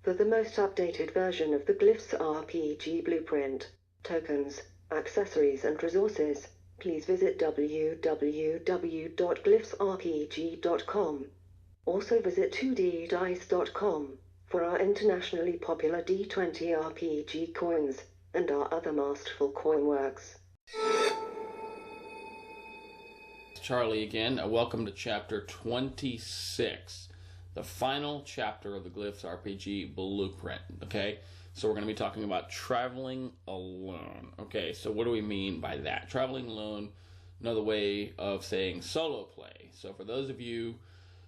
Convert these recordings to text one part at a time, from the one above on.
For the most updated version of the Glyphs RPG blueprint, tokens, accessories and resources, please visit www.glyphsrpg.com. Also visit 2ddice.com for our internationally popular D20 RPG coins and our other masterful coin works. Charlie again. Welcome to chapter 26, the final chapter of the Glyphs RPG blueprint. Okay, so we're going to be talking about traveling alone. Okay, so what do we mean by that? Traveling alone, another way of saying solo play. So for those of you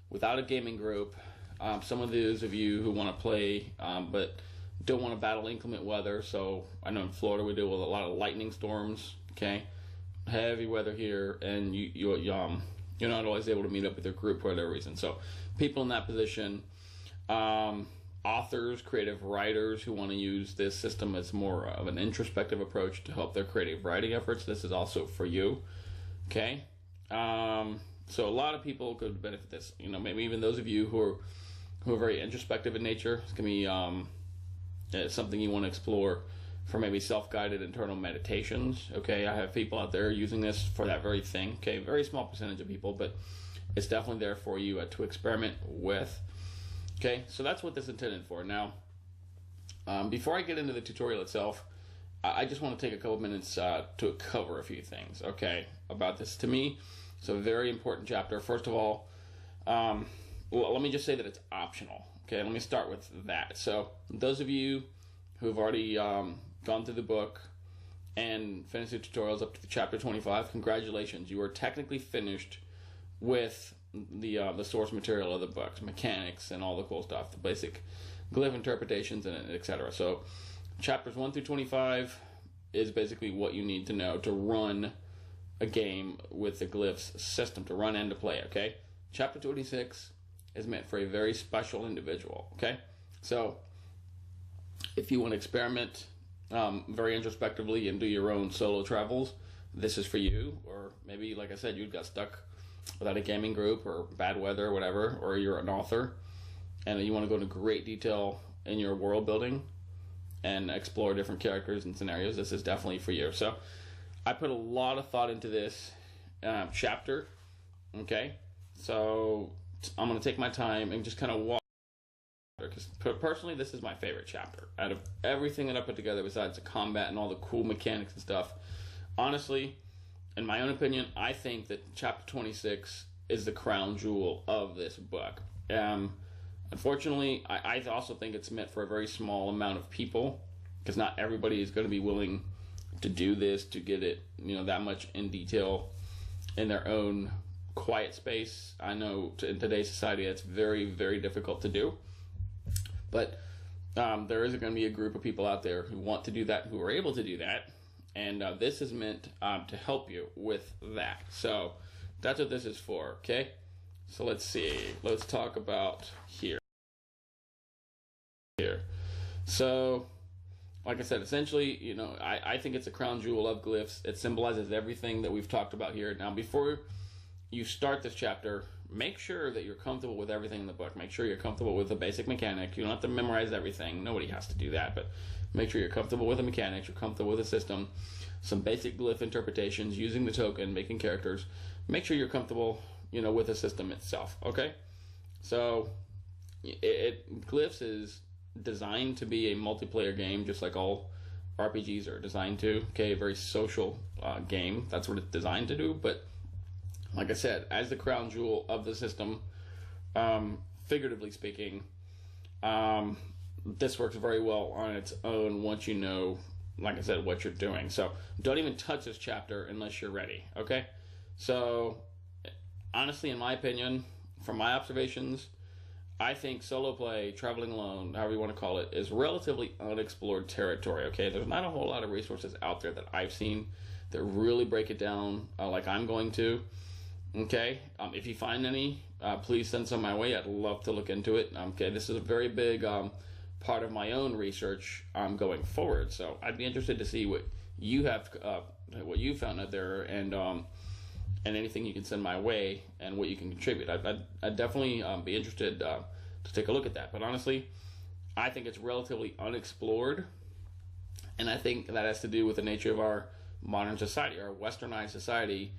without a gaming group, some of those of you who want to play but don't want to battle inclement weather. So I know in Florida we deal with a lot of lightning storms. Okay, heavy weather here, and you're not always able to meet up with your group for whatever reason. So people in that position, authors, creative writers who want to use this system as more of an introspective approach to help their creative writing efforts, this is also for you. Okay, so a lot of people could benefit this. Maybe even those of you who are very introspective in nature. It's gonna be something you want to explore for maybe self-guided internal meditations. Okay, I have people out there using this for that very thing. Okay, very small percentage of people, but it's definitely there for you to experiment with. Okay, so that's what this is intended for. Now, before I get into the tutorial itself, I just want to take a couple minutes to cover a few things, okay, about this. To me, it's a very important chapter. First of all, let me just say that it's optional. Okay, let me start with that. So those of you who have already gone through the book and finished the tutorials up to the chapter 25, congratulations. You are technically finished with the source material of the books, mechanics and all the cool stuff, the basic glyph interpretations and etc. So chapters 1 through 25 is basically what you need to know to run a game with the Glyphs system, to run and to play. Okay, chapter 26 is meant for a very special individual. Okay, so if you want to experiment very introspectively and do your own solo travels, this is for you. Or maybe, like I said, you got stuck without a gaming group or bad weather or whatever, or you're an author and you want to go into great detail in your world building and explore different characters and scenarios, this is definitely for you. So I put a lot of thought into this chapter. Okay, so I'm going to take my time and just kind of walk, because personally this is my favorite chapter out of everything that I put together besides the combat and all the cool mechanics and stuff. Honestly, in my own opinion, I think that chapter 26 is the crown jewel of this book. Unfortunately, I also think it's meant for a very small amount of people, because not everybody is going to be willing to do this, to get it that much in detail in their own quiet space. I know in today's society it's very, very difficult to do, but there is going to be a group of people out there who want to do that, who are able to do that, and this is meant to help you with that. So that's what this is for. Okay, so let's see, let's talk about here. So like I said, essentially, I think it's a crown jewel of Glyphs. It symbolizes everything that we've talked about here. Now, before you start this chapter, make sure that you're comfortable with everything in the book. Make sure you're comfortable with the basic mechanic. You don't have to memorize everything. Nobody has to do that, but make sure you're comfortable with the mechanics, you're comfortable with the system, some basic glyph interpretations, using the token, making characters. Make sure you're comfortable, with the system itself, okay? So, Glyphs is designed to be a multiplayer game, just like all RPGs are designed to, okay? A very social game. That's what it's designed to do, but like I said, as the crown jewel of the system, figuratively speaking, this works very well on its own once you know, like I said, what you're doing. So don't even touch this chapter unless you're ready, okay? So honestly, in my opinion, from my observations, I think solo play, traveling alone, however you want to call it, is relatively unexplored territory, okay? There's not a whole lot of resources out there that I've seen that really break it down like I'm going to. Okay, if you find any, please send some my way. I'd love to look into it. Okay, this is a very big part of my own research going forward. So I'd be interested to see what you have, what you found out there, and anything you can send my way and what you can contribute. I'd definitely be interested to take a look at that. But honestly, I think it's relatively unexplored, and I think that has to do with the nature of our modern society. Our westernized society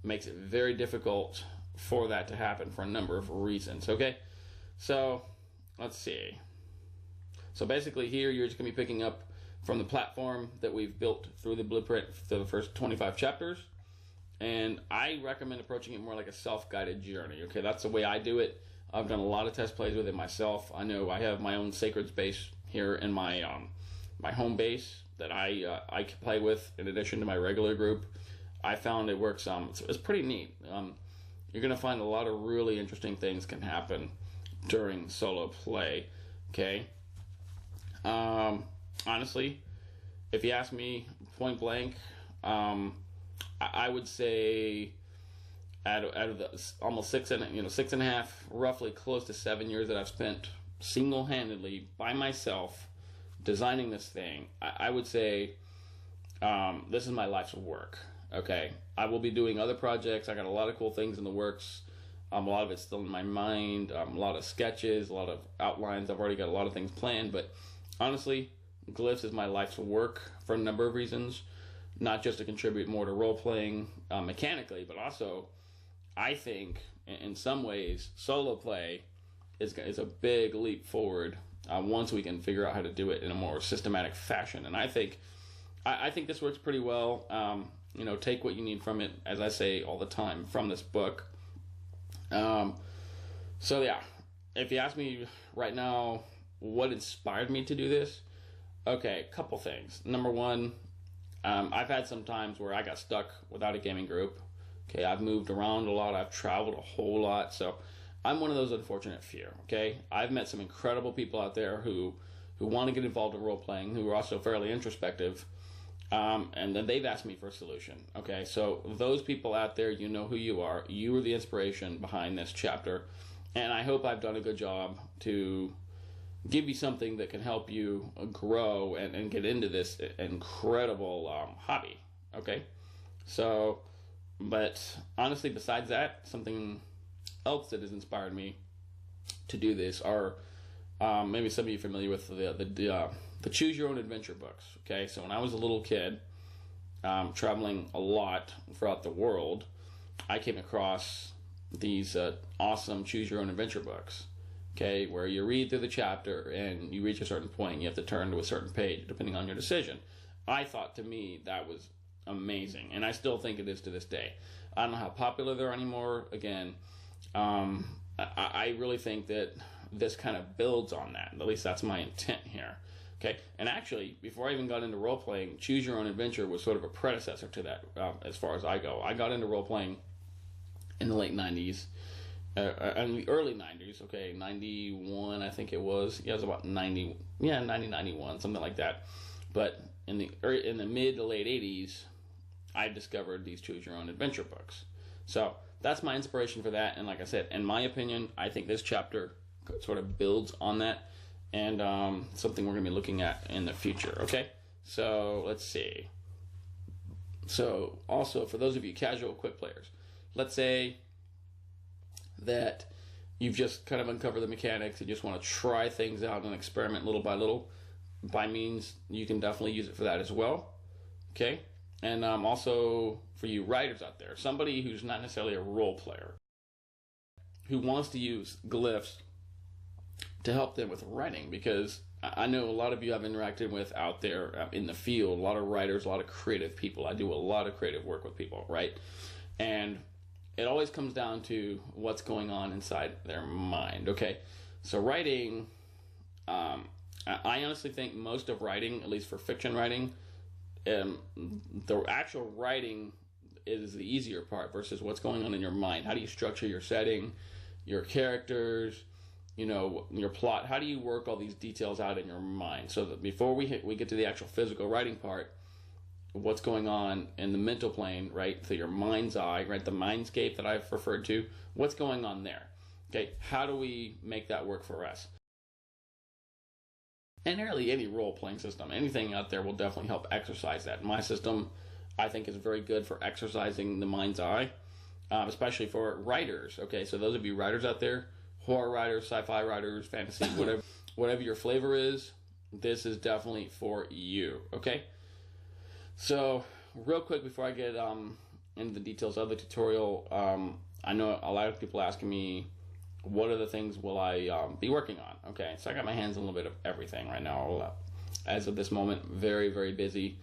makes it very difficult for that to happen for a number of reasons. Okay, so let's see. So basically here you're just going to be picking up from the platform that we've built through the blueprint for the first 25 chapters. And I recommend approaching it more like a self-guided journey. Okay, that's the way I do it. I've done a lot of test plays with it myself. I know I have my own sacred space here in my my home base that I can play with in addition to my regular group. I found it works. It's pretty neat. You're gonna find a lot of really interesting things can happen during solo play. Okay. Honestly, if you ask me point blank, I would say out of the almost 6.5, roughly close to 7 years that I've spent single-handedly by myself designing this thing, I would say this is my life's work. Okay, I will be doing other projects. I got a lot of cool things in the works. A lot of it's still in my mind. A lot of sketches, a lot of outlines. I've already got a lot of things planned, but honestly, Glyphs is my life's work for a number of reasons. Not just to contribute more to role-playing mechanically, but also I think in some ways solo play is a big leap forward once we can figure out how to do it in a more systematic fashion. And I think this works pretty well. Take what you need from it, as I say all the time, from this book. So yeah, if you ask me right now what inspired me to do this, okay, a couple things. Number one, I've had some times where I got stuck without a gaming group. Okay, I've moved around a lot. I've traveled a whole lot. So I'm one of those unfortunate few. Okay, I've met some incredible people out there who want to get involved in role playing, who are also fairly introspective, and then they've asked me for a solution. Okay, so those people out there, you know who you are. You are the inspiration behind this chapter, and I hope I've done a good job to give you something that can help you grow and get into this incredible hobby. Okay, so, but honestly, besides that, something else that has inspired me to do this are maybe some of you are familiar with the Choose Your Own Adventure books. Okay, so when I was a little kid, traveling a lot throughout the world, I came across these awesome Choose Your Own Adventure books. Okay, where you read through the chapter and you reach a certain point, you have to turn to a certain page depending on your decision. I thought, to me, that was amazing, and I still think it is to this day. I don't know how popular they're anymore. Again, I really think that this kind of builds on that. At least that's my intent here. Okay, and actually, before I even got into role playing, Choose Your Own Adventure was sort of a predecessor to that, as far as I go. I got into role playing in the late 90s. In the early 90s, okay, 91, I think it was. Yeah, it was about 90, 91, something like that. But in the mid to late 80s, I discovered these Choose Your Own Adventure books. So that's my inspiration for that. And like I said, in my opinion, I think this chapter sort of builds on that, and something we're going to be looking at in the future, okay? So let's see. So also, for those of you casual quick players, let's say that you've just kind of uncovered the mechanics and just want to try things out and experiment little by little. By means, you can definitely use it for that as well. Okay? And also for you writers out there, somebody who's not necessarily a role player, who wants to use Glyphs to help them with writing, because I know a lot of you I've interacted with out there in the field, a lot of writers, a lot of creative people. I do a lot of creative work with people, right? And it always comes down to what's going on inside their mind, okay? So writing, I honestly think most of writing, at least for fiction writing, the actual writing is the easier part versus what's going on in your mind. How do you structure your setting, your characters, your plot? How do you work all these details out in your mind so that before we get to the actual physical writing part, what's going on in the mental plane, right? So your mind's eye, right? The mindscape that I've referred to, what's going on there? Okay, how do we make that work for us? And nearly any role-playing system, anything out there will definitely help exercise that. My system, I think, is very good for exercising the mind's eye, especially for writers. Okay, so those of you writers out there, horror writers, sci-fi writers, fantasy, whatever, whatever your flavor is, this is definitely for you. Okay. So real quick before I get into the details of the tutorial, I know a lot of people asking me, what are the things will I be working on? Okay, so I got my hands on a little bit of everything right now. As of this moment, very, very busy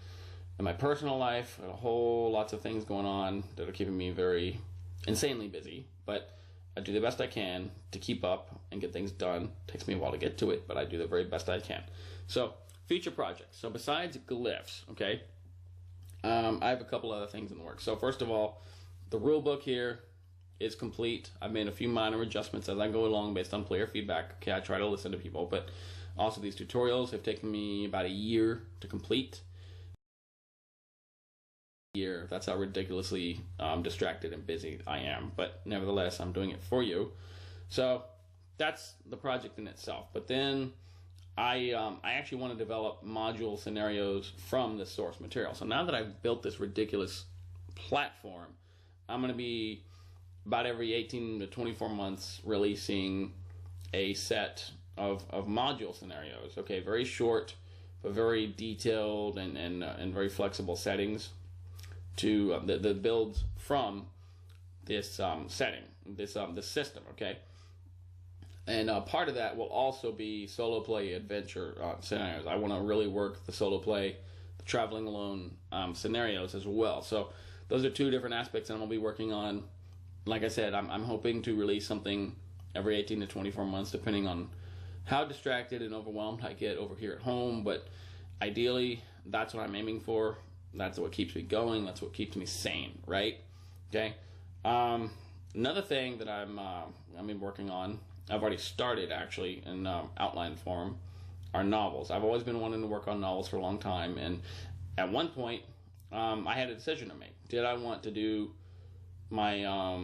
in my personal life. A whole lots of things going on that are keeping me very insanely busy. But I do the best I can to keep up and get things done. It takes me a while to get to it, but I do the very best I can. So, future projects. So besides Glyphs, okay, I have a couple other things in the works. So first of all, the rule book here is complete. I've made a few minor adjustments as I go along based on player feedback. Okay, I try to listen to people, but also these tutorials have taken me about a year to complete. That's how ridiculously distracted and busy I am, but nevertheless I'm doing it for you. So that's the project in itself. But then I actually want to develop module scenarios from the source material. So now that I've built this ridiculous platform, I'm going to be about every 18 to 24 months releasing a set of module scenarios. Okay, very short but very detailed and very flexible settings to the builds from this setting, this system. Okay, and part of that will also be solo play adventure scenarios. I want to really work the solo play, the traveling alone scenarios as well. So those are two different aspects that I'm going to be working on. Like I said, I'm hoping to release something every 18 to 24 months, depending on how distracted and overwhelmed I get over here at home. But ideally, that's what I'm aiming for. That's what keeps me going. That's what keeps me sane, right? Okay. Another thing that I've been working on, I've already started actually in outline form, are novels. I've always been wanting to work on novels for a long time, and at one point, I had a decision to make. Did I want to do my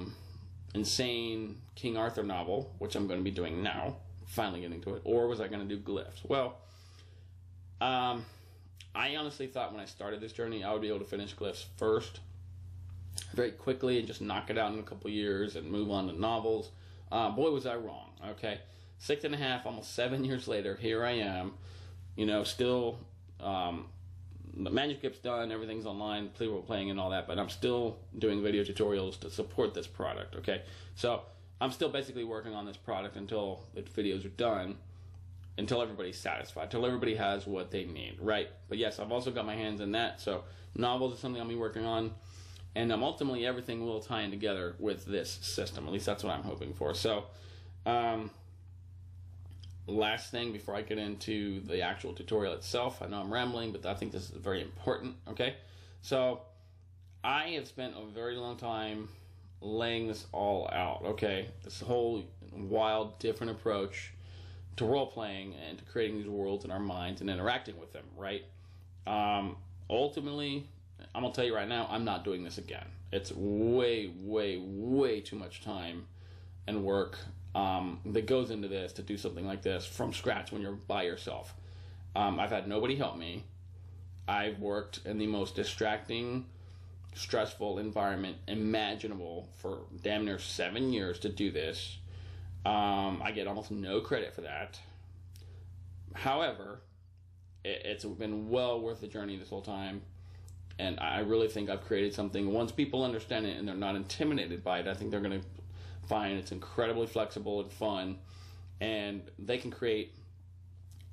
insane King Arthur novel, which I'm going to be doing now, finally getting to it, or was I going to do Glyphs? Well, I honestly thought when I started this journey I would be able to finish Glyphs first very quickly and just knock it out in a couple years and move on to novels. Boy, was I wrong. Okay, 6.5, almost 7 years later, here I am, still the manuscript's done, everything's online, people are playing and all that, but I'm still doing video tutorials to support this product. Okay, so I'm still basically working on this product until the videos are done, until everybody's satisfied, until everybody has what they need, right? But yes, I've also got my hands in that. So novels is something I'll be working on, and ultimately everything will tie in together with this system. At least that's what I'm hoping for. So last thing before I get into the actual tutorial itself, I know I'm rambling, but I think this is very important. Okay, so I have spent a very long time laying this all out. Okay, this whole wild, different approach to role-playing and to creating these worlds in our minds and interacting with them, right? Ultimately, I'm going to tell you right now, I'm not doing this again. It's way, way, way too much time and work that goes into this to do something like this from scratch when you're by yourself. I've had nobody help me. I've worked in the most distracting, stressful environment imaginable for damn near 7 years to do this. I get almost no credit for that. However, it's been well worth the journey this whole time, and I really think I've created something. Once people understand it and they're not intimidated by it, I think they're going to find it's incredibly flexible and fun, and they can create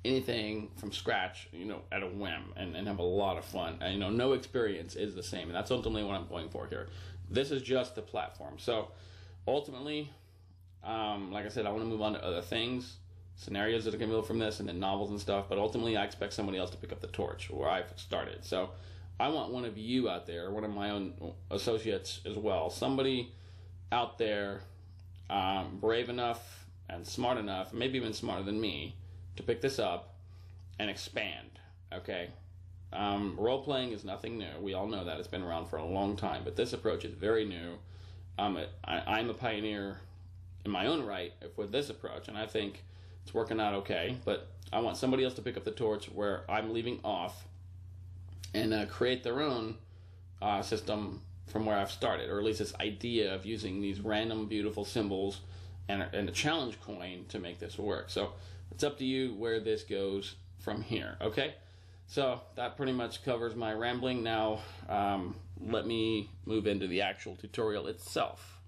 anything from scratch, at a whim, and have a lot of fun. And, no experience is the same, and that's ultimately what I'm going for here. This is just the platform. So ultimately, like I said, I want to move on to other things, scenarios that are going to build from this, and then novels and stuff, but ultimately I expect somebody else to pick up the torch where I've started. So I want one of you out there, one of my own associates as well, somebody out there brave enough and smart enough, maybe even smarter than me, to pick this up and expand. Okay, role-playing is nothing new. We all know that. It's been around for a long time, but this approach is very new. I'm a pioneer in my own right with this approach, and I think it's working out okay, but I want somebody else to pick up the torch where I'm leaving off and create their own system from where I've started, or at least this idea of using these random beautiful symbols and a challenge coin to make this work. So it's up to you where this goes from here, okay? So that pretty much covers my rambling. Now, let me move into the actual tutorial itself.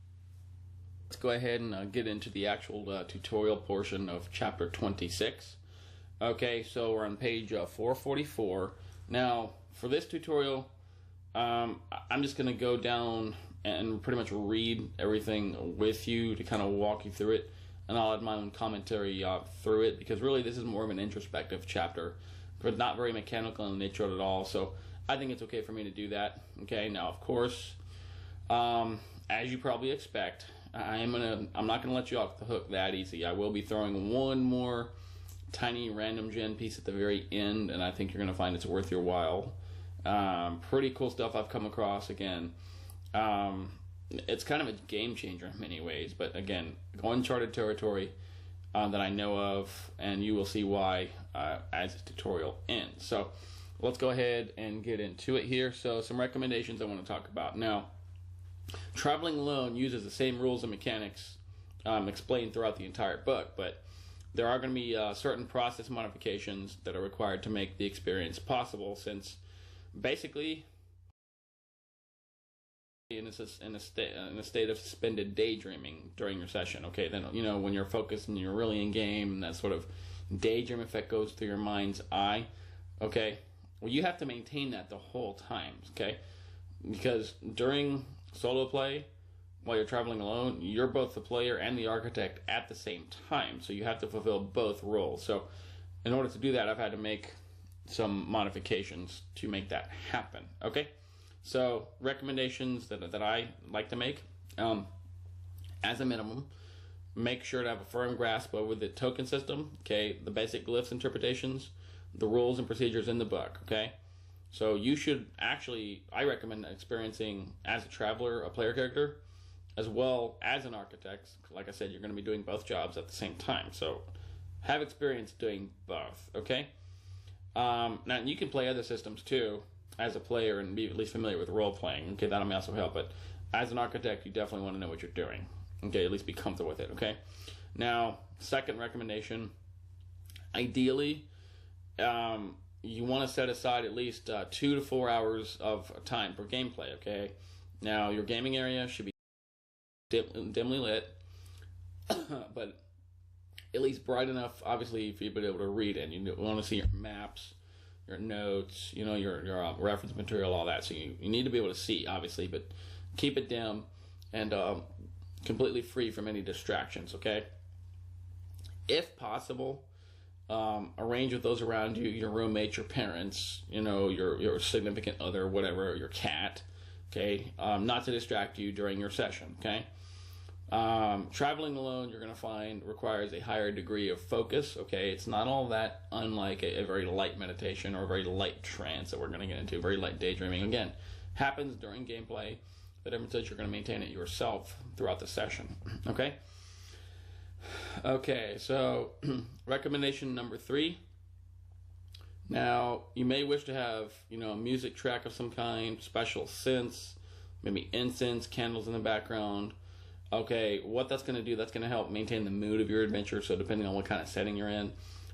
Let's go ahead and get into the actual tutorial portion of chapter 26. Okay, so we're on page 444. Now, for this tutorial, I'm just going to go down and pretty much read everything with you to kind of walk you through it, and I'll add my own commentary through it, because really this is more of an introspective chapter, but not very mechanical in nature at all, so I think it's okay for me to do that. Okay, now of course, as you probably expect, I'm not gonna let you off the hook that easy. I will be throwing one more tiny random gen piece at the very end, and I think you're gonna find it's worth your while. Pretty cool stuff I've come across. Again, it's kind of a game changer in many ways, but again, uncharted territory that I know of, and you will see why as the tutorial ends. So let's go ahead and get into it here. So some recommendations I want to talk about. Now, traveling alone uses the same rules and mechanics explained throughout the entire book, but there are going to be certain process modifications that are required to make the experience possible, since basically in a state of suspended daydreaming during your session. Okay, then when you're focused and you're really in game, and that sort of daydream effect goes through your mind's eye. Okay, well, you have to maintain that the whole time. Okay, because during solo play, while you're traveling alone, you're both the player and the architect at the same time, so you have to fulfill both roles. So in order to do that, I've had to make some modifications to make that happen. Okay, so recommendations that I like to make, as a minimum, make sure to have a firm grasp over the token system, okay, the basic glyphs interpretations, the rules and procedures in the book. Okay, so you should actually, I recommend experiencing as a traveler, a player character, as well as an architect. Like I said, you're going to be doing both jobs at the same time, so have experience doing both. Okay, now you can play other systems too as a player and be at least familiar with role playing. Okay, that may also help, but as an architect, you definitely want to know what you're doing. Okay, at least be comfortable with it. Okay, now second recommendation, ideally, you want to set aside at least 2 to 4 hours of time for gameplay. Okay, now your gaming area should be dimly lit, but at least bright enough, obviously, for you to be able to read it. You want to see your maps, your notes, your reference material, all that. So you need to be able to see, obviously, but keep it dim and completely free from any distractions. Okay, if possible, arrange with those around you, your roommates, your parents, your significant other, whatever, your cat. Okay, not to distract you during your session. Okay. Traveling alone, you're going to find, requires a higher degree of focus. Okay, it's not all that unlike a very light meditation or a very light trance that we're going to get into. Very light daydreaming, again, happens during gameplay. The difference is you're going to maintain it yourself throughout the session. Okay, so recommendation number 3. Now, you may wish to have a music track of some kind, special synths, maybe incense, candles in the background. Okay, what that's going to do, that's going to help maintain the mood of your adventure. So depending on what kind of setting you're in,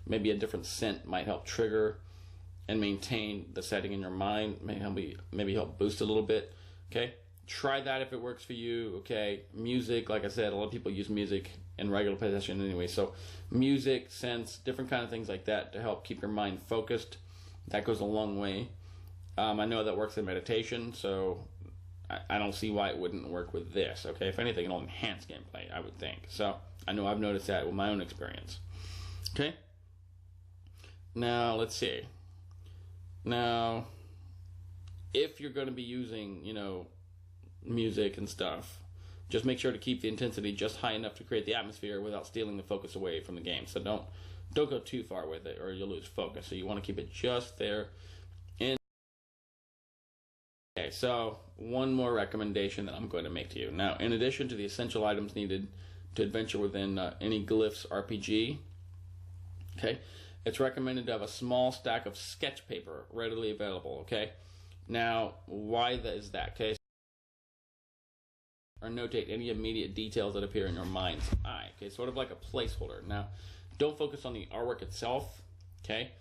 maybe a different scent might help trigger and maintain the setting in your mind, maybe help boost a little bit. Okay, try that if it works for you. Okay, music, like I said, a lot of people use music in regular possession anyway, so music, scents, different kind of things like that to help keep your mind focused. That goes a long way. I know that works in meditation, so I don't see why it wouldn't work with this. Okay, if anything, it'll enhance gameplay, I would think. So I know I've noticed that with my own experience. Okay, now let's see. Now, if you're going to be using music and stuff, just make sure to keep the intensity just high enough to create the atmosphere without stealing the focus away from the game. So don't go too far with it, or you'll lose focus. So you want to keep it just there. Okay, so one more recommendation that I'm going to make to you. Now, in addition to the essential items needed to adventure within any Glyphs RPG, okay, it's recommended to have a small stack of sketch paper readily available. Okay, now why is that? Okay, or notate any immediate details that appear in your mind's eye. Okay, sort of like a placeholder. Now, Don't focus on the artwork itself, okay?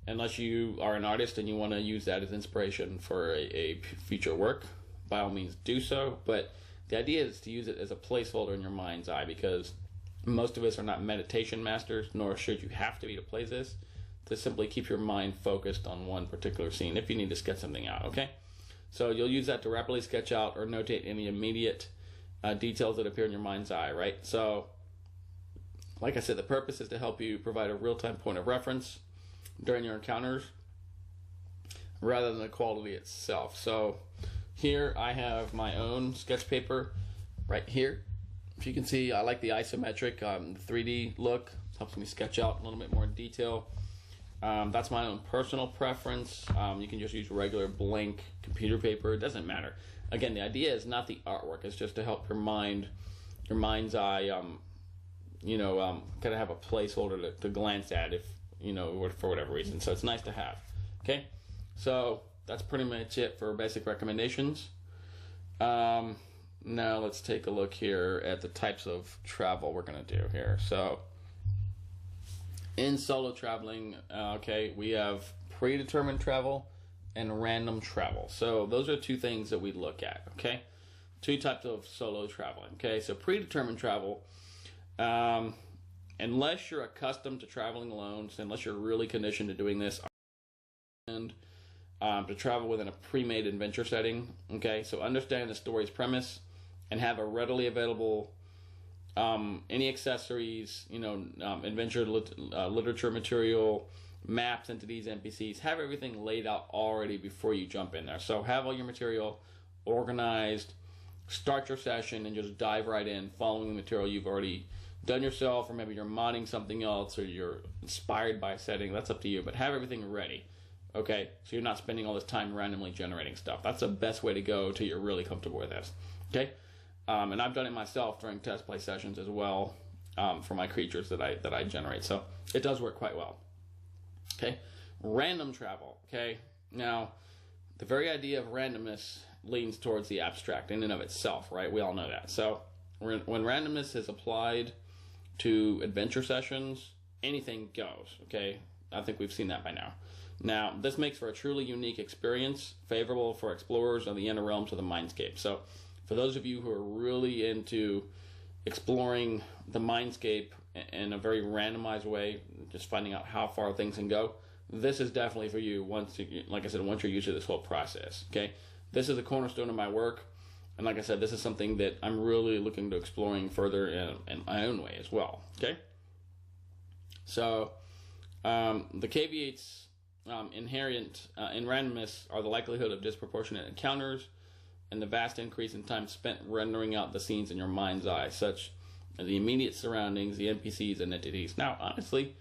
Unless you are an artist and you want to use that as inspiration for a future work, by all means do so. But the idea is to use it as a placeholder in your mind's eye, because most of us are not meditation masters, nor should you have to be to play this. To simply keep your mind focused on one particular scene if you need to sketch something out, okay? So you'll use that to rapidly sketch out or notate any immediate details that appear in your mind's eye, right? So, like I said, the purpose is to help you provide a real-time point of reference during your encounters rather than the quality itself. So here I have my own sketch paper right here. If you can see, I like the isometric 3D look. It helps me sketch out a little bit more detail. That's my own personal preference. You can just use regular blank computer paper. It doesn't matter. Again, the idea is not the artwork. It's just to help your mind's eye, kind of have a placeholder to glance at if, for whatever reason. So it's nice to have. Okay? So that's pretty much it for basic recommendations. Now let's take a look here at the types of travel we're going to do here. So in solo traveling, we have predetermined travel and random travel. So those are two things that we look at, okay? Two types of solo traveling, okay? So predetermined travel, unless you're accustomed to traveling alone, so unless you're really conditioned to doing this, and to travel within a pre-made adventure setting, okay? So understand the story's premise and have a readily available any accessories, adventure literature material, maps into these NPCs. Have everything laid out already before you jump in there. So have all your material organized, start your session, and just dive right in, following the material you've already done yourself, or maybe you're modding something else, or you're inspired by a setting. That's up to you, but have everything ready, okay? So you're not spending all this time randomly generating stuff. That's the best way to go till you're really comfortable with this, okay? And I've done it myself during test play sessions as well, for my creatures that I generate. So it does work quite well. Okay, random travel. Okay, now the very idea of randomness leans towards the abstract in and of itself, right? We all know that. So when randomness is applied to adventure sessions, anything goes. Okay, I think we've seen that by now. Now this makes for a truly unique experience, favorable for explorers of the inner realms of the mindscape. So for those of you who are really into exploring the mindscape in a very randomized way, just finding out how far things can go, this is definitely for you once you're used to this whole process, okay? This is a cornerstone of my work, and like I said, this is something that I'm really looking to exploring further in my own way as well, okay? So, the caveats inherent in randomness are the likelihood of disproportionate encounters, and the vast increase in time spent rendering out the scenes in your mind's eye, such as the immediate surroundings, the NPCs, and entities. Now, honestly,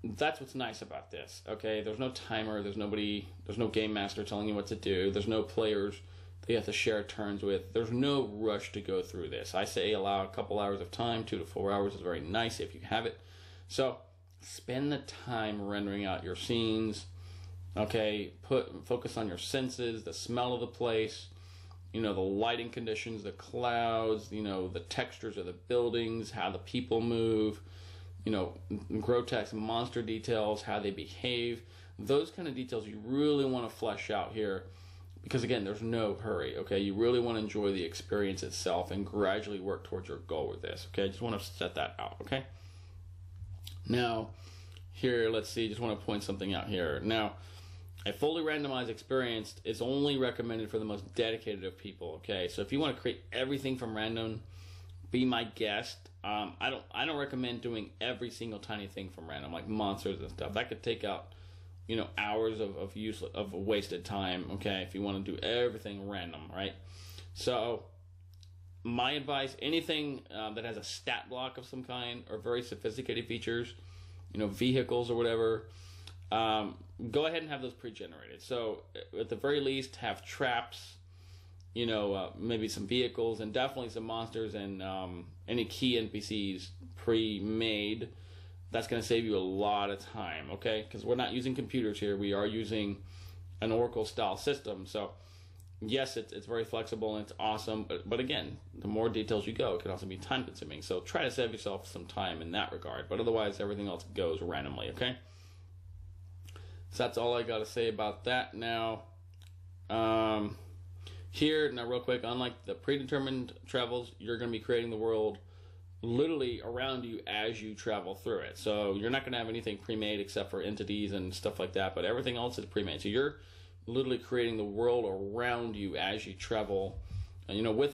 that's what's nice about this, okay? There's no timer, there's no game master telling you what to do, there's no players that you have to share turns with, there's no rush to go through this. I say allow a couple hours of time, 2 to 4 hours is very nice if you have it. So, spend the time rendering out your scenes, okay? Focus on your senses, the smell of the place, the lighting conditions, the clouds, the textures of the buildings, how the people move, grotesque monster details, how they behave. Those kind of details you really want to flesh out here because, again, there's no hurry, okay? You really want to enjoy the experience itself and gradually work towards your goal with this, okay? I just want to set that out, okay? Now, here, let's see, just want to point something out here. Now, a fully randomized experience is only recommended for the most dedicated of people, okay? So if you want to create everything from random, be my guest. I don't recommend doing every single tiny thing from random, like monsters and stuff. That could take out, hours of wasted time, okay, if you want to do everything random, right? So my advice, anything that has a stat block of some kind or very sophisticated features, vehicles or whatever, go ahead and have those pre-generated. So at the very least, have traps, maybe some vehicles, and definitely some monsters and any key NPCs pre-made. That's going to save you a lot of time, okay? Because we're not using computers here. We are using an Oracle-style system. So yes, it's very flexible and it's awesome, but again, the more details you go, it can also be time consuming. So try to save yourself some time in that regard, but otherwise everything else goes randomly, okay? So that's all I got to say about that. Now, here, now real quick, unlike the predetermined travels, you're going to be creating the world literally around you as you travel through it. So you're not going to have anything pre-made except for entities and stuff like that, but everything else is pre-made. So you're literally creating the world around you as you travel, with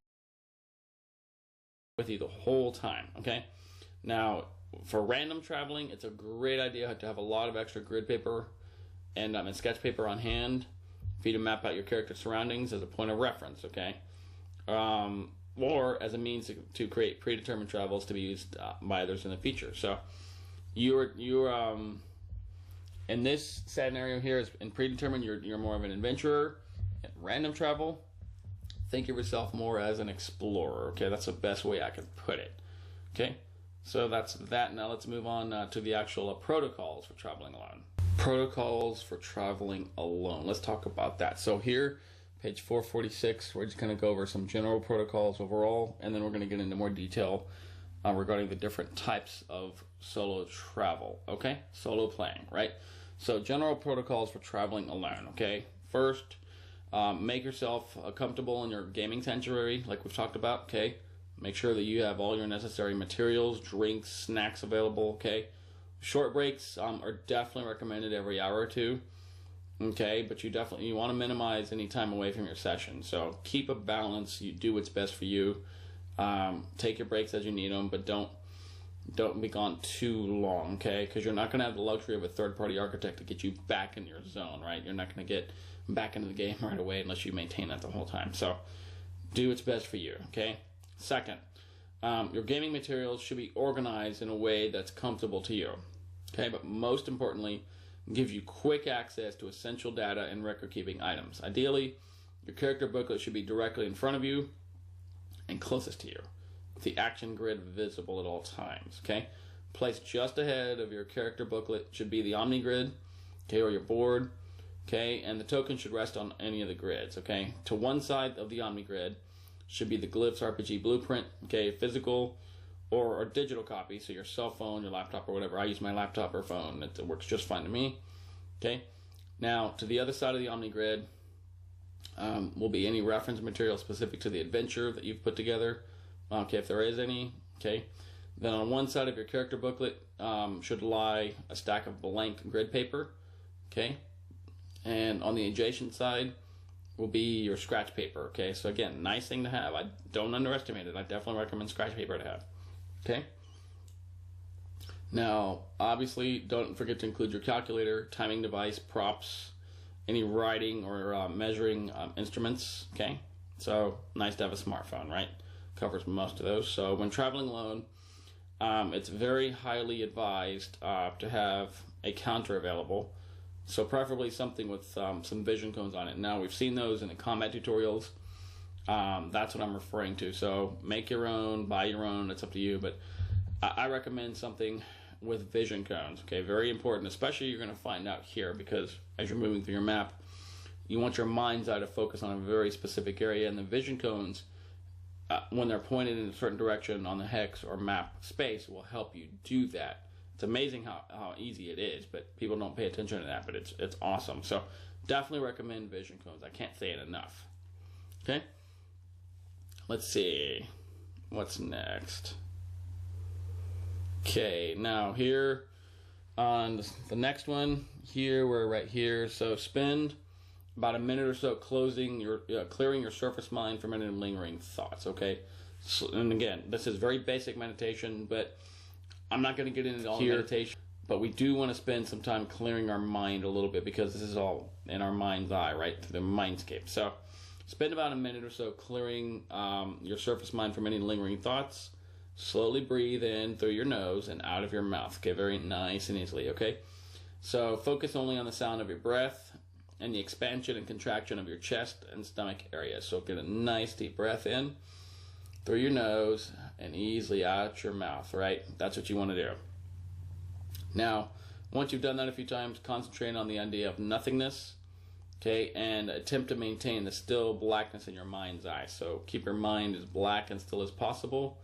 you the whole time, okay? Now, for random traveling, it's a great idea to have a lot of extra grid paper and sketch paper on hand for you to map out your character's surroundings as a point of reference, okay? Or as a means to create predetermined travels to be used by others in the future. So you're in this scenario here, is in predetermined, you're more of an adventurer. In random travel, think of yourself more as an explorer, okay? That's the best way I can put it, okay? So that's that. Now let's move on to the actual protocols for traveling alone. Protocols for traveling alone. Let's talk about that. So here, page 446, we're just going to go over some general protocols overall, and then we're going to get into more detail regarding the different types of solo travel, okay? Solo playing, right? So general protocols for traveling alone, okay? First, make yourself comfortable in your gaming sanctuary, like we've talked about, okay? Make sure that you have all your necessary materials, drinks, snacks available, okay? Short breaks are definitely recommended every hour or two, okay? But you want to minimize any time away from your session. So keep a balance. You do what's best for you. Take your breaks as you need them, but don't be gone too long, okay? Because you're not going to have the luxury of a third-party architect to get you back in your zone, right? You're not going to get back into the game right away unless you maintain that the whole time. So do what's best for you, okay? Second, your gaming materials should be organized in a way that's comfortable to you, okay? But most importantly, give you quick access to essential data and record-keeping items. Ideally, your character booklet should be directly in front of you and closest to you, with the action grid visible at all times, okay? Placed just ahead of your character booklet should be the Omni grid, okay, or your board, okay? And the token should rest on any of the grids, okay? To one side of the Omni grid should be the Glyphs RPG blueprint, okay, physical or a digital copy, so your cell phone, your laptop, or whatever. I use my laptop or phone. It works just fine to me, okay? Now, to the other side of the Omni grid will be any reference material specific to the adventure that you've put together, okay, if there is any, okay? Then on one side of your character booklet should lie a stack of blank grid paper, okay? And on the adjacent side will be your scratch paper, okay? So again, nice thing to have. I don't underestimate it. I definitely recommend scratch paper to have, okay? Now, obviously, don't forget to include your calculator, timing device, props, any writing or measuring instruments, okay? So, nice to have a smartphone, right? Covers most of those. So, when traveling alone, it's very highly advised to have a counter available. So preferably something with some vision cones on it. Now, we've seen those in the combat tutorials. That's what I'm referring to. So make your own, buy your own, it's up to you. But I recommend something with vision cones. Okay, very important, especially you're going to find out here, because as you're moving through your map, you want your mind's eye to focus on a very specific area. And the vision cones, when they're pointed in a certain direction on the hex or map space, will help you do that. It's amazing how easy it is, but people don't pay attention to that, but it's awesome. So definitely recommend vision cones. I can't say it enough. Okay? Let's see. What's next? Okay, now here on the next one, here we're right here. So spend about a minute or so clearing your surface mind from any lingering thoughts, okay? So, and again, this is very basic meditation, but I'm not going to get into all the meditation, but we do want to spend some time clearing our mind a little bit, because this is all in our mind's eye, right? The mindscape. So spend about a minute or so clearing your surface mind from any lingering thoughts. Slowly breathe in through your nose and out of your mouth. Okay, very nice and easily, okay? So focus only on the sound of your breath and the expansion and contraction of your chest and stomach area. So get a nice deep breath in through your nose and easily out your mouth, right? That's what you want to do. Now, once you've done that a few times, concentrate on the idea of nothingness okay, and attempt to maintain the still blackness in your mind's eye. So keep your mind as black and still as possible.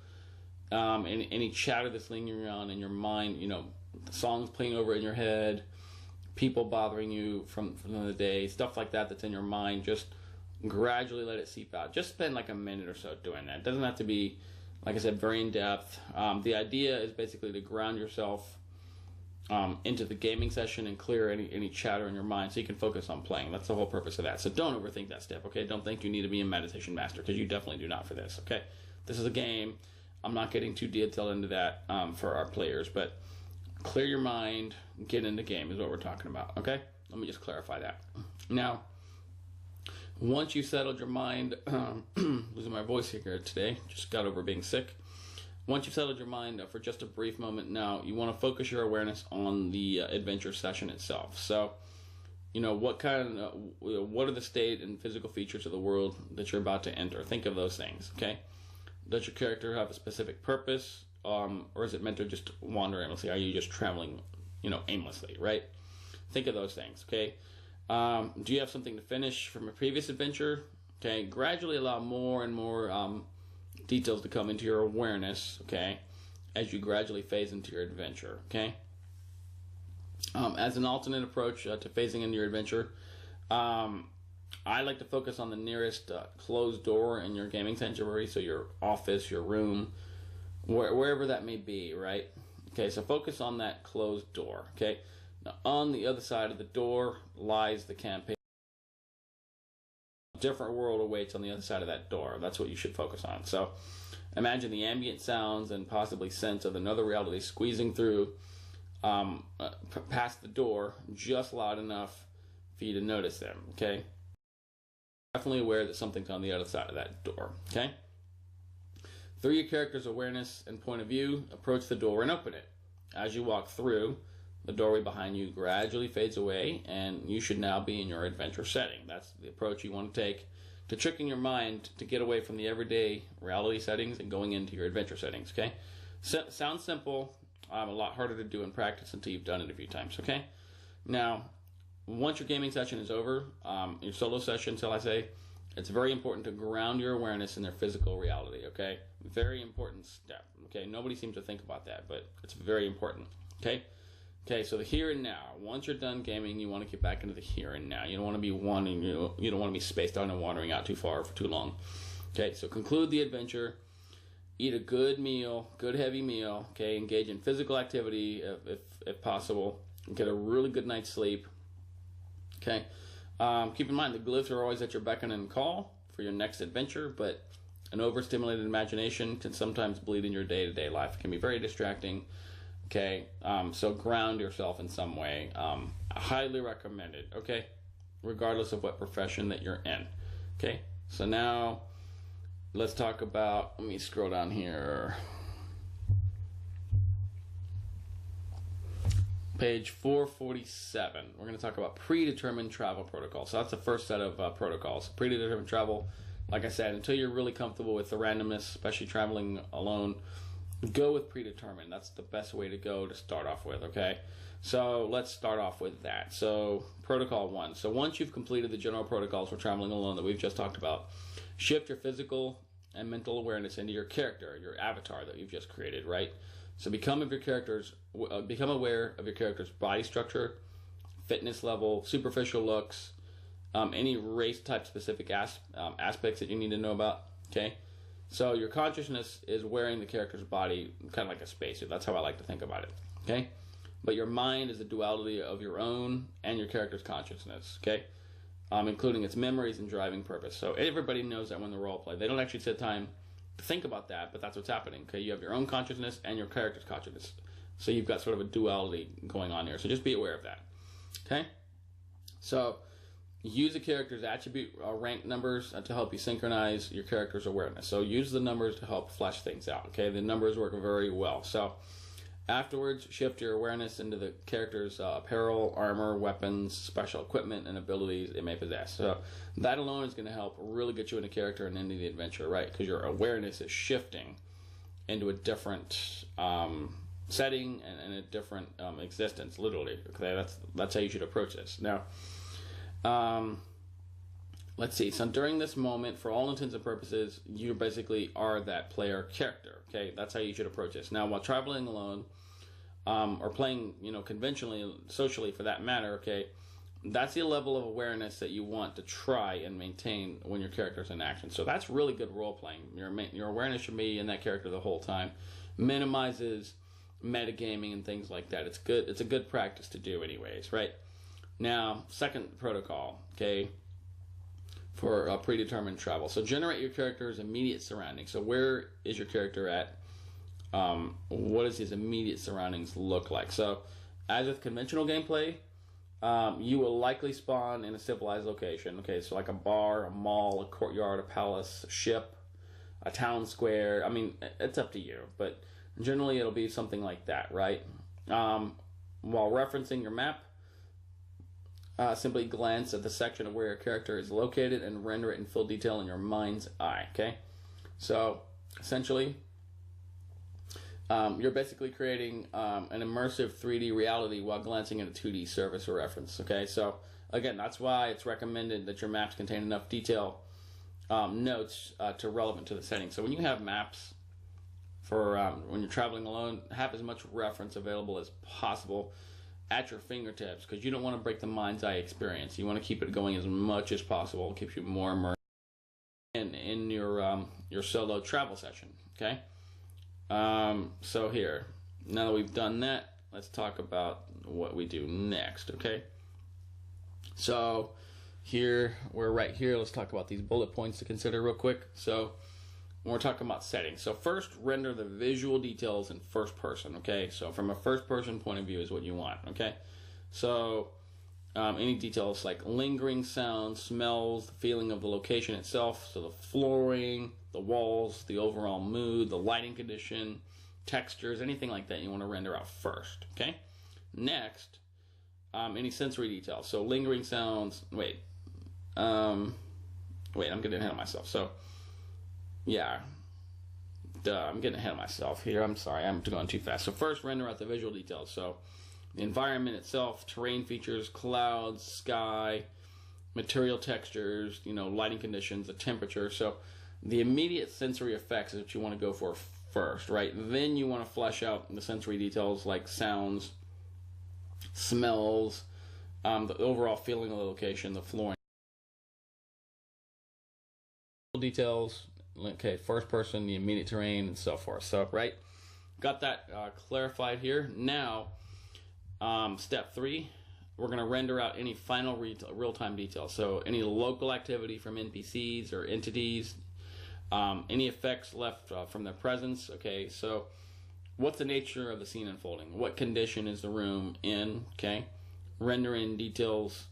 Any chatter that's lingering on in your mind, the songs playing over in your head, people bothering you from the day, stuff like that that's in your mind, just gradually let it seep out. Just spend like a minute or so doing that. It doesn't have to be, like I said, very in depth. The idea is basically to ground yourself into the gaming session and clear any chatter in your mind so you can focus on playing. That's the whole purpose of that. So don't overthink that step, okay? Don't think you need to be a meditation master, because you definitely do not for this, okay? This is a game. I'm not getting too detailed into that for our players, but clear your mind, get into game is what we're talking about, okay? Let me just clarify that. Now, once you've settled your mind, losing my voice here today, just got over being sick. Once you've settled your mind for just a brief moment now, you want to focus your awareness on the adventure session itself. So, what are the state and physical features of the world that you're about to enter? Think of those things, okay? Does your character have a specific purpose, or is it meant to just wander aimlessly? Are you just traveling, aimlessly, right? Think of those things, okay? Do you have something to finish from a previous adventure? Okay, gradually allow more and more details to come into your awareness, okay, as you gradually phase into your adventure, okay? As an alternate approach to phasing into your adventure, I like to focus on the nearest closed door in your gaming sanctuary, so your office, your room, wherever that may be, right? Okay, so focus on that closed door, okay? Now, on the other side of the door lies the campaign. A different world awaits on the other side of that door. That's what you should focus on. So imagine the ambient sounds and possibly sense of another reality squeezing through past the door just loud enough for you to notice them, okay? Definitely aware that something's on the other side of that door, okay? Through your character's awareness and point of view, approach the door and open it. As you walk through, the doorway behind you gradually fades away, and you should now be in your adventure setting. That's the approach you want to take to tricking your mind to get away from the everyday reality settings and going into your adventure settings, okay? Sounds simple, a lot harder to do in practice until you've done it a few times, okay? Now, once your gaming session is over, your solo session, shall I say, it's very important to ground your awareness in their physical reality, okay? Very important step, okay? Nobody seems to think about that, but it's very important, okay? Okay, so the here and now. Once you're done gaming, you want to get back into the here and now. You don't want to be wandering, you don't want to be spaced out and wandering out too far for too long. Okay, so conclude the adventure. Eat a good meal, good heavy meal, okay? Engage in physical activity if possible. Get a really good night's sleep. Okay, keep in mind the glyphs are always at your beck and call for your next adventure, but an overstimulated imagination can sometimes bleed in your day-to-day life. It can be very distracting. Okay, so ground yourself in some way. Highly recommended. Okay, regardless of what profession that you're in. Okay, so now let's talk about. Let me scroll down here. Page 447, we're going to talk about predetermined travel protocols. So that's the first set of protocols. Predetermined travel, like I said, until you're really comfortable with the randomness, especially traveling alone, go with predetermined. That's the best way to go to start off with, okay? So let's start off with that. So protocol 1. So once you've completed the general protocols for traveling alone that we've just talked about, shift your physical and mental awareness into your character, your avatar that you've just created, right? So become aware of your character's body structure, fitness level, superficial looks, any race type specific aspects that you need to know about. Okay, so your consciousness is wearing the character's body, kind of like a spacesuit. That's how I like to think about it. Okay, but your mind is a duality of your own and your character's consciousness. Okay, including its memories and driving purpose. So everybody knows that when they role play, they don't actually take time to think about that, but that's what's happening. Okay, you have your own consciousness and your character's consciousness, so you've got sort of a duality going on here. So just be aware of that. Okay, so use the character's attribute rank numbers to help you synchronize your character's awareness. So use the numbers to help flesh things out. Okay, the numbers work very well. So afterwards, shift your awareness into the character's apparel, armor, weapons, special equipment, and abilities it may possess. So that alone is going to help really get you into character and into the adventure, right? Because your awareness is shifting into a different setting and a different existence, literally. Okay, that's how you should approach this. Now, Let's see. So during this moment, for all intents and purposes, you basically are that player character. Okay, that's how you should approach this. Now, while traveling alone, or playing, conventionally, socially for that matter, okay, that's the level of awareness that you want to try and maintain when your character's in action. So that's really good role playing. Your awareness should be in that character the whole time. Minimizes metagaming and things like that. It's good. It's a good practice to do, anyways, right? Now, second protocol, okay, for predetermined travel. So generate your character's immediate surroundings. So where is your character at? What does his immediate surroundings look like? So, as with conventional gameplay, you will likely spawn in a civilized location. Okay, so like a bar, a mall, a courtyard, a palace, a ship, a town square. I mean, it's up to you, but generally it'll be something like that, right? While referencing your map, simply glance at the section of where your character is located and render it in full detail in your mind's eye, okay? So, essentially, you're basically creating an immersive 3D reality while glancing at a 2D surface or reference, okay? So, again, that's why it's recommended that your maps contain enough detail notes to relevant to the setting. So when you have maps for when you're traveling alone, have as much reference available as possible at your fingertips, because you don't want to break the mind's eye experience. You want to keep it going as much as possible. It keeps you more immersed in your solo travel session, okay? So here, now that we've done that, let's talk about what we do next, okay? So here, we're right here. Let's talk about these bullet points to consider real quick. So when we're talking about settings, so first, render the visual details in first person, okay? So from a first person point of view is what you want, okay? So any details like lingering sounds, smells, the feeling of the location itself, so the flooring, the walls, the overall mood, the lighting condition, textures, anything like that you want to render out first, okay? Next, any sensory details. So lingering sounds, I'm getting ahead of myself. So, yeah, I'm getting ahead of myself here. I'm sorry, I'm going too fast. So first, render out the visual details. So the environment itself, terrain features, clouds, sky, material textures, lighting conditions, the temperature. So the immediate sensory effects is what you want to go for first, right? Then you want to flesh out the sensory details like sounds, smells, the overall feeling of the location, the flooring. Details, okay, first person, the immediate terrain, and so forth. So, right, got that clarified here. Now, step 3, we're going to render out any final real-time details. So, any local activity from NPCs or entities, any effects left from their presence. Okay, so what's the nature of the scene unfolding? What condition is the room in? Okay, render in details,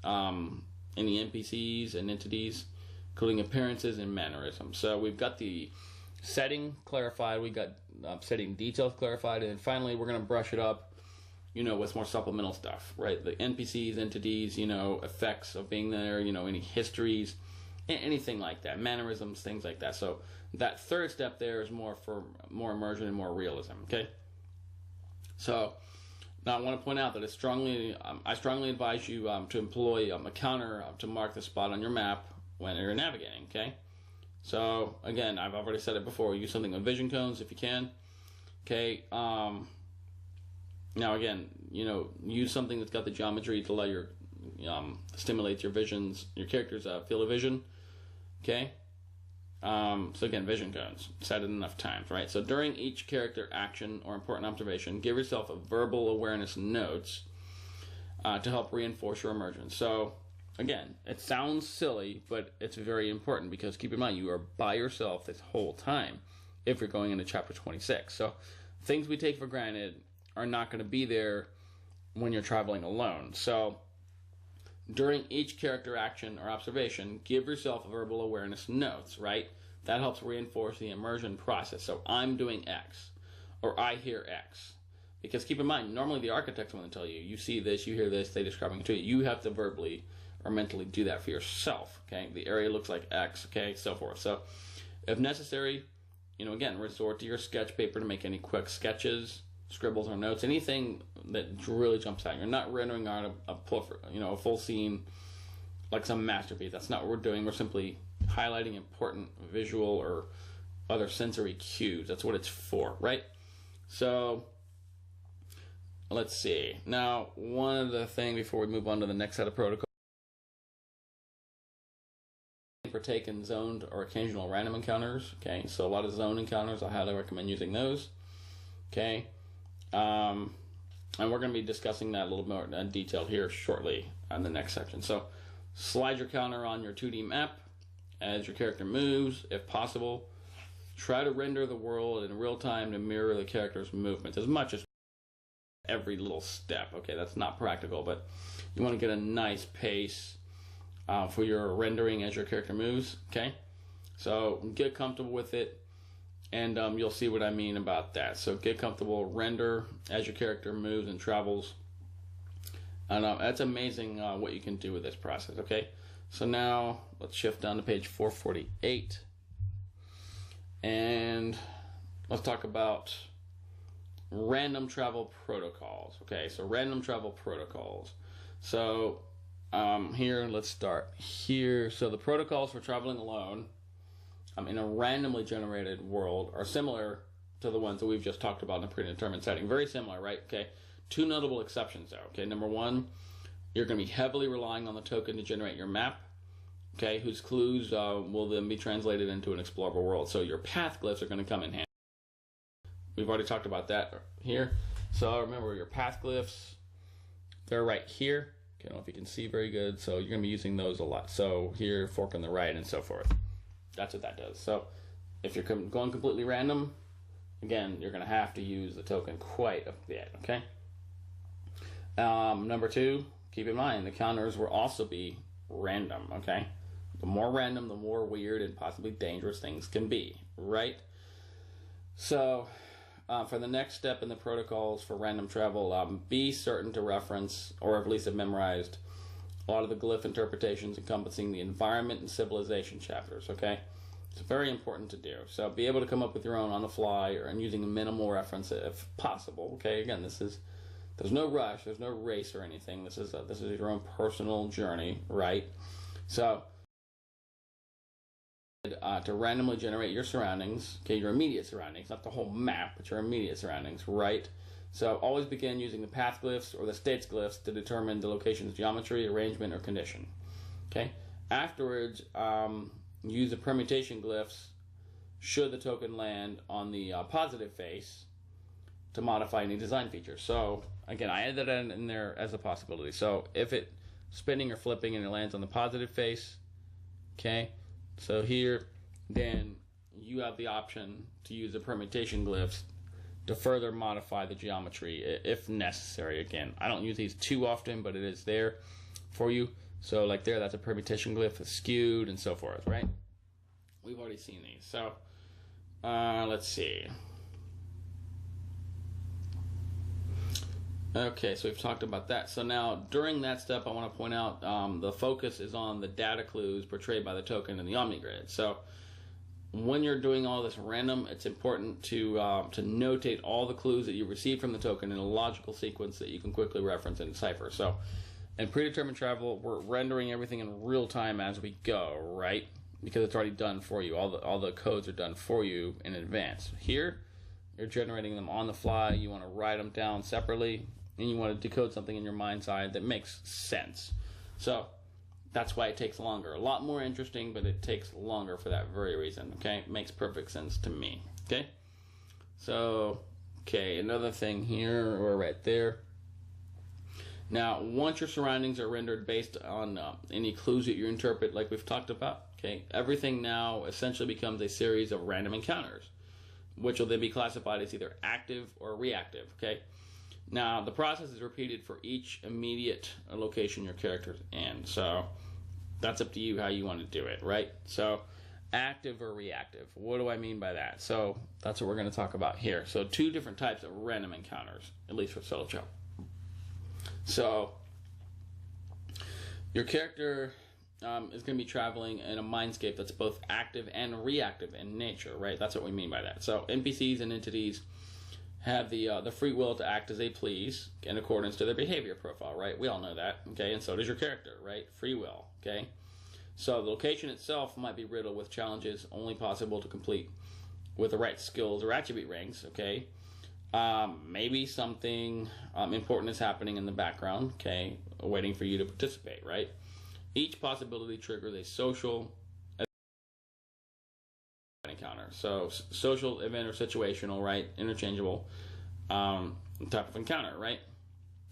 any NPCs and entities, including appearances and mannerisms. So we've got the setting clarified, we got setting details clarified, and then finally we're going to brush it up, with more supplemental stuff, right? The NPCs, entities, effects of being there, any histories, anything like that, mannerisms, things like that. So that third step there is more for more immersion and more realism, okay? So now I want to point out that I strongly advise you to employ a counter to mark the spot on your map when you're navigating, okay? So, again, I've already said it before, use something with vision cones if you can, okay? Now, again, use something that's got the geometry to let your, stimulate your character's field of vision, okay? So, again, vision cones, set it enough times, right? So, during each character action or important observation, give yourself a verbal awareness notes to help reinforce your immersion. So, again, it sounds silly, but it's very important because keep in mind, you are by yourself this whole time if you're going into chapter 26. So things we take for granted are not going to be there when you're traveling alone. So during each character action or observation, give yourself verbal awareness notes, right? That helps reinforce the immersion process. So I'm doing X, or I hear X. Because keep in mind, normally the architect's going to tell you, you see this, you hear this, they describing it to you. You have to verbally or mentally do that for yourself, okay? The area looks like X, okay, so forth. So, if necessary, again, resort to your sketch paper to make any quick sketches, scribbles, or notes, anything that really jumps out. You're not rendering out a full scene like some masterpiece. That's not what we're doing. We're simply highlighting important visual or other sensory cues. That's what it's for, right? So let's see. Now, one other thing before we move on to the next set of protocols. Partake in zoned or occasional random encounters. Okay, so a lot of zone encounters, I highly recommend using those. Okay, and we're going to be discussing that a little more in detail here shortly in the next section. So slide your counter on your 2D map as your character moves, if possible. Try to render the world in real time to mirror the character's movements as much as every little step. Okay, that's not practical, but you want to get a nice pace for your rendering as your character moves. Okay, so get comfortable with it, and you'll see what I mean about that. So get comfortable, render as your character moves and travels, and that's amazing what you can do with this process. Okay, so now let's shift down to page 448, and let's talk about random travel protocols. Okay, so random travel protocols. So here, let's start here. So the protocols for traveling alone in a randomly generated world are similar to the ones that we've just talked about in a predetermined setting. Very similar, right? Okay. Two notable exceptions, though. Okay. Number one, you're going to be heavily relying on the token to generate your map. Okay, whose clues will then be translated into an explorable world. So your path glyphs are going to come in handy. We've already talked about that here. So remember your path glyphs, they're right here. I don't know if you can see very good, so you're going to be using those a lot. So here, fork on the right, and so forth. That's what that does. So if you're going completely random, again, you're going to have to use the token quite a bit, okay? Number two, keep in mind, the counters will also be random, okay? The more random, the more weird and possibly dangerous things can be, right? So for the next step in the protocols for random travel, be certain to reference, or at least have memorized, a lot of the glyph interpretations encompassing the environment and civilization chapters, okay? It's very important to do. So be able to come up with your own on the fly and using a minimal reference if possible, okay? Again, there's no rush, there's no race or anything. This is your own personal journey, right? So to randomly generate your surroundings, okay, your immediate surroundings, not the whole map, but your immediate surroundings, right? So always begin using the path glyphs or the states glyphs to determine the location's geometry, arrangement, or condition. Okay. Afterwards, use the permutation glyphs should the token land on the positive face to modify any design features. So again, I added that in there as a possibility. So if it's spinning or flipping and it lands on the positive face, okay. So here, then you have the option to use the permutation glyphs to further modify the geometry if necessary. Again, I don't use these too often, but it is there for you. So like there, that's a permutation glyph, it's skewed and so forth, right? We've already seen these. So let's see. Okay, so we've talked about that. So now, during that step, I want to point out the focus is on the data clues portrayed by the token in the OmniGrid. So when you're doing all this random, it's important to notate all the clues that you receive from the token in a logical sequence that you can quickly reference and decipher. So in predetermined travel, we're rendering everything in real time as we go, right? Because it's already done for you. All the codes are done for you in advance. Here, you're generating them on the fly. You want to write them down separately, and you want to decode something in your mind's eye that makes sense. So that's why it takes longer. A lot more interesting, but it takes longer for that very reason, okay? It makes perfect sense to me, okay? So, okay, another thing here, or right there. Now, once your surroundings are rendered based on any clues that you interpret, like we've talked about, okay, everything now essentially becomes a series of random encounters, which will then be classified as either active or reactive, okay? Now, the process is repeated for each immediate location your character's in. So that's up to you how you want to do it, right? So active or reactive. What do I mean by that? So that's what we're going to talk about here. So two different types of random encounters, at least for solo travel. So your character is going to be traveling in a mindscape that's both active and reactive in nature, right? That's what we mean by that. So NPCs and entities have the free will to act as they please in accordance to their behavior profile, right? We all know that, okay? And so does your character, right? Free will, okay? So the location itself might be riddled with challenges only possible to complete with the right skills or attribute ranks, okay? Maybe something important is happening in the background, okay, waiting for you to participate, right? Each possibility triggers a social encounter. So social event or situational, right? Interchangeable type of encounter, right?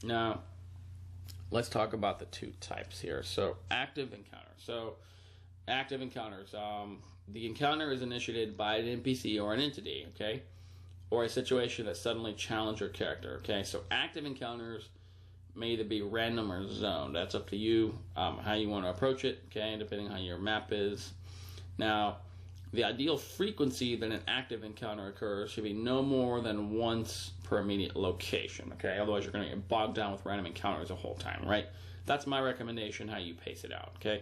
Now, let's talk about the two types here. So active encounter. So active encounters. The encounter is initiated by an NPC or an entity, okay? Or a situation that suddenly challenges your character, okay? So active encounters may either be random or zoned. That's up to you, how you want to approach it, okay? Depending on how your map is. Now, the ideal frequency that an active encounter occurs should be no more than once per immediate location, okay? Otherwise, you're going to get bogged down with random encounters the whole time, right? That's my recommendation, how you pace it out, okay?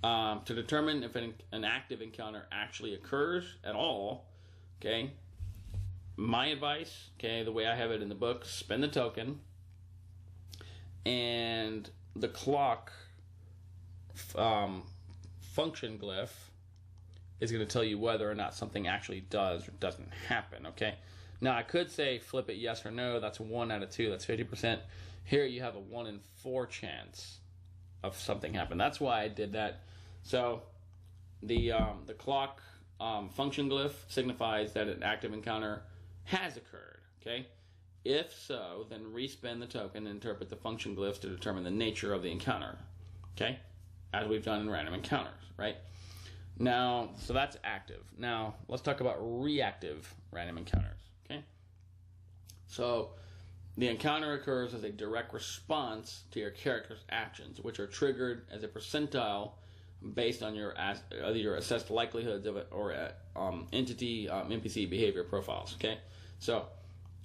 To determine if an active encounter actually occurs at all, okay, my advice, okay, the way I have it in the book, spend the token, and the clock function glyph is going to tell you whether or not something actually does or doesn't happen, okay? Now, I could say flip it yes or no. That's 1 out of 2. That's 50%. Here you have a 1 in 4 chance of something happening. That's why I did that. So the clock function glyph signifies that an active encounter has occurred, okay? If so, then respend the token and interpret the function glyphs to determine the nature of the encounter, okay? As we've done in random encounters, right? Now, so that's active. Now, let's talk about reactive random encounters, okay? So, the encounter occurs as a direct response to your character's actions, which are triggered as a percentile based on your assessed likelihoods of it or entity NPC behavior profiles, okay? So,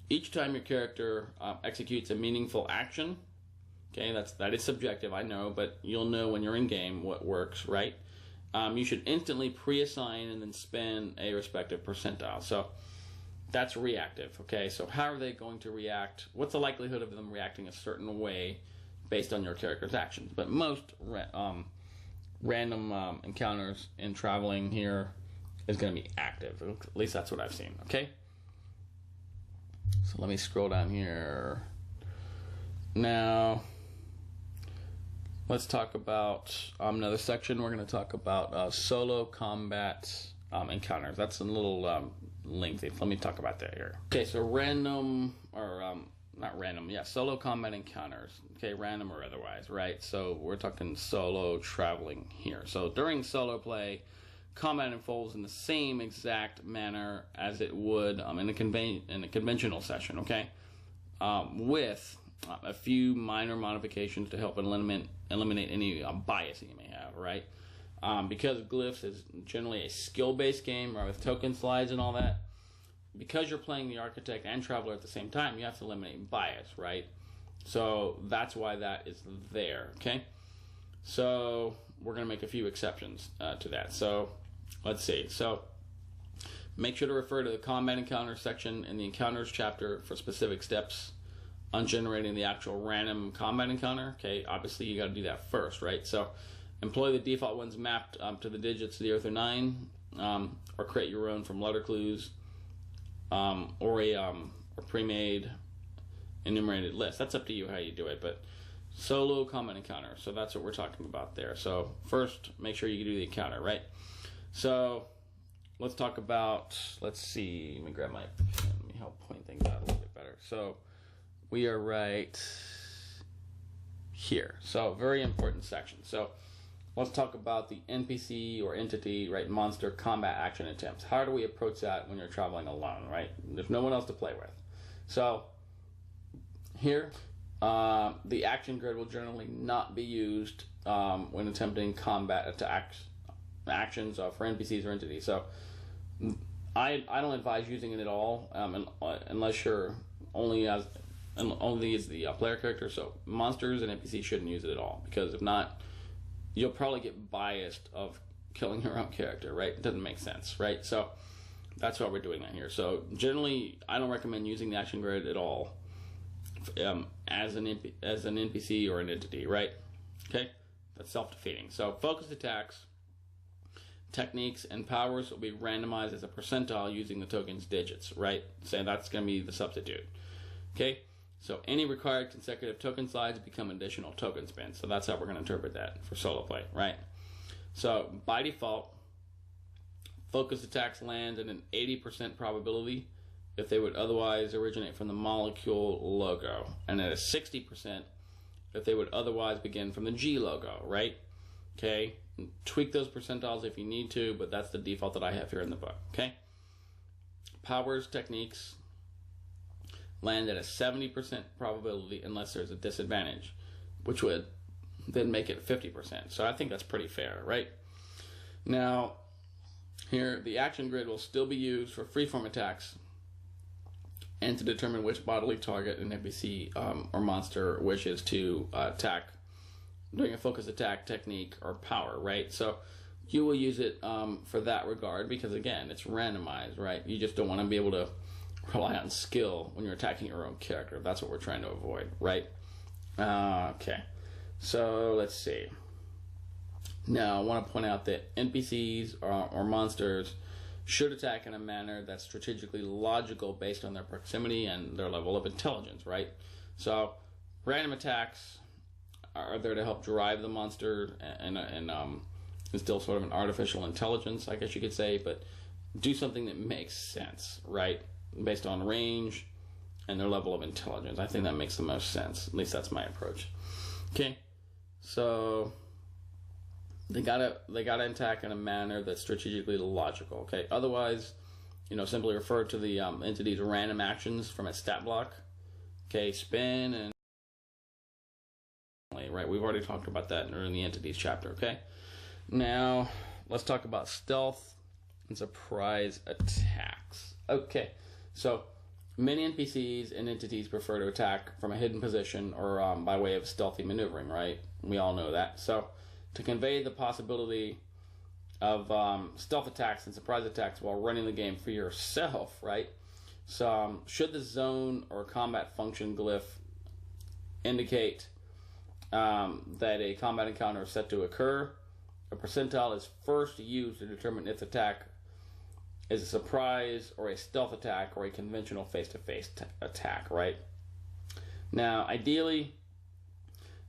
each time your character executes a meaningful action, okay, that is subjective, I know, but you'll know when you're in game what works, right? You should instantly pre-assign and then spend a respective percentile. So that's reactive, okay? So how are they going to react? What's the likelihood of them reacting a certain way based on your character's actions? But most random encounters in traveling here is going to be active. At least that's what I've seen, okay? So let me scroll down here. Now, let's talk about another section. We're going to talk about solo combat encounters. That's a little lengthy. Let me talk about that here. Okay, so solo combat encounters. Okay, random or otherwise, right? So we're talking solo traveling here. So during solo play, combat unfolds in the same exact manner as it would in a conventional session, okay? With a few minor modifications to help eliminate any bias that you may have, right? Because Glyphs is generally a skill-based game, right, with token slides and all that, because you're playing the Architect and Traveler at the same time, you have to eliminate bias, right? So that's why that is there, okay? So we're going to make a few exceptions to that. So let's see. So make sure to refer to the Combat Encounters section in the Encounters chapter for specific steps on generating the actual random combat encounter. Okay, obviously you got to do that first, right? So employ the default ones mapped to the digits 0 through 9, or create your own from letter clues, or pre-made enumerated list. That's up to you how you do it, but solo combat encounter. So that's what we're talking about there. So first, make sure you do the encounter, right? So let's talk about, let's see, let me grab my pen, let me help point things out a little bit better. So we are right here. So very important section. So let's talk about the NPC or entity, right, monster combat action attempts. How do we approach that when you're traveling alone, right? There's no one else to play with. So here, the action grid will generally not be used when attempting combat actions for NPCs or entities. So I don't advise using it at all unless you're only as the player character. So monsters and NPCs shouldn't use it at all, because if not, you'll probably get biased of killing your own character, right? It doesn't make sense, right? So That's why we're doing that here. So generally, I don't recommend using the action grid at all as an NPC or an entity, right? Okay, that's self-defeating. So focused attacks, techniques, and powers will be randomized as a percentile using the token's digits, right? So that's going to be the substitute. Okay, so any required consecutive token slides become additional token spins. So that's how we're going to interpret that for solo play, right? So by default, focused attacks land at an 80% probability if they would otherwise originate from the molecule logo, and at a 60% if they would otherwise begin from the G logo, right? Okay, tweak those percentiles if you need to, but that's the default that I have here in the book, okay? Powers, techniques land at a 70% probability unless there's a disadvantage, which would then make it 50%. So I think that's pretty fair, right? Now, here, the action grid will still be used for freeform attacks and to determine which bodily target an NPC or monster wishes to attack during a focus attack, technique, or power, right? So you will use it for that regard because, again, it's randomized, right? You just don't want to be able to rely on skill when you're attacking your own character. That's what we're trying to avoid, right? Okay, so let's see. Now, I want to point out that NPCs or monsters should attack in a manner that's strategically logical based on their proximity and their level of intelligence, right? So, random attacks are there to help drive the monster and instill sort of an artificial intelligence, I guess you could say, but do something that makes sense, right? Based on range and their level of intelligence. I think that makes the most sense. At least that's my approach. Okay, so they gotta attack in a manner that's strategically logical. Okay, otherwise, simply refer to the entity's random actions from a stat block. Okay, spin and right. We've already talked about that in the entities chapter. Okay, now let's talk about stealth and surprise attacks. Okay, so many NPCs and entities prefer to attack from a hidden position or by way of stealthy maneuvering. Right, we all know that. So to convey the possibility of stealth attacks and surprise attacks while running the game for yourself, right? So should the zone or combat function glyph indicate that a combat encounter is set to occur, a percentile is first used to determine if the attack is a surprise or a stealth attack or a conventional face-to-face attack, right? Now, ideally,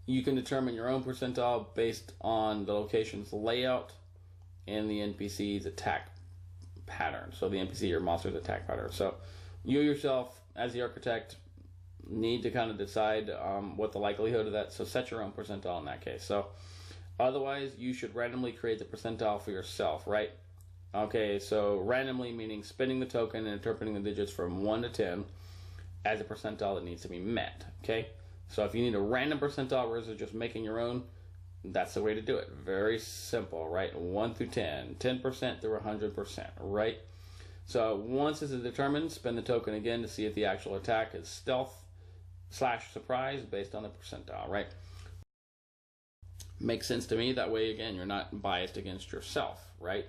you can determine your own percentile based on the location's layout and the NPC's attack pattern. So the NPC or monster's attack pattern. So you yourself, as the architect, need to kind of decide what the likelihood of that. So set your own percentile in that case. So otherwise, you should randomly create the percentile for yourself, right? Okay, so randomly meaning spinning the token and interpreting the digits from 1 to 10 as a percentile that needs to be met, okay? So if you need a random percentile versus just making your own, that's the way to do it. Very simple, right? 1 through 10, 10% through 100%, right? So once this is determined, spin the token again to see if the actual attack is stealth / surprise based on the percentile, right? Makes sense to me. That way, again, you're not biased against yourself, right?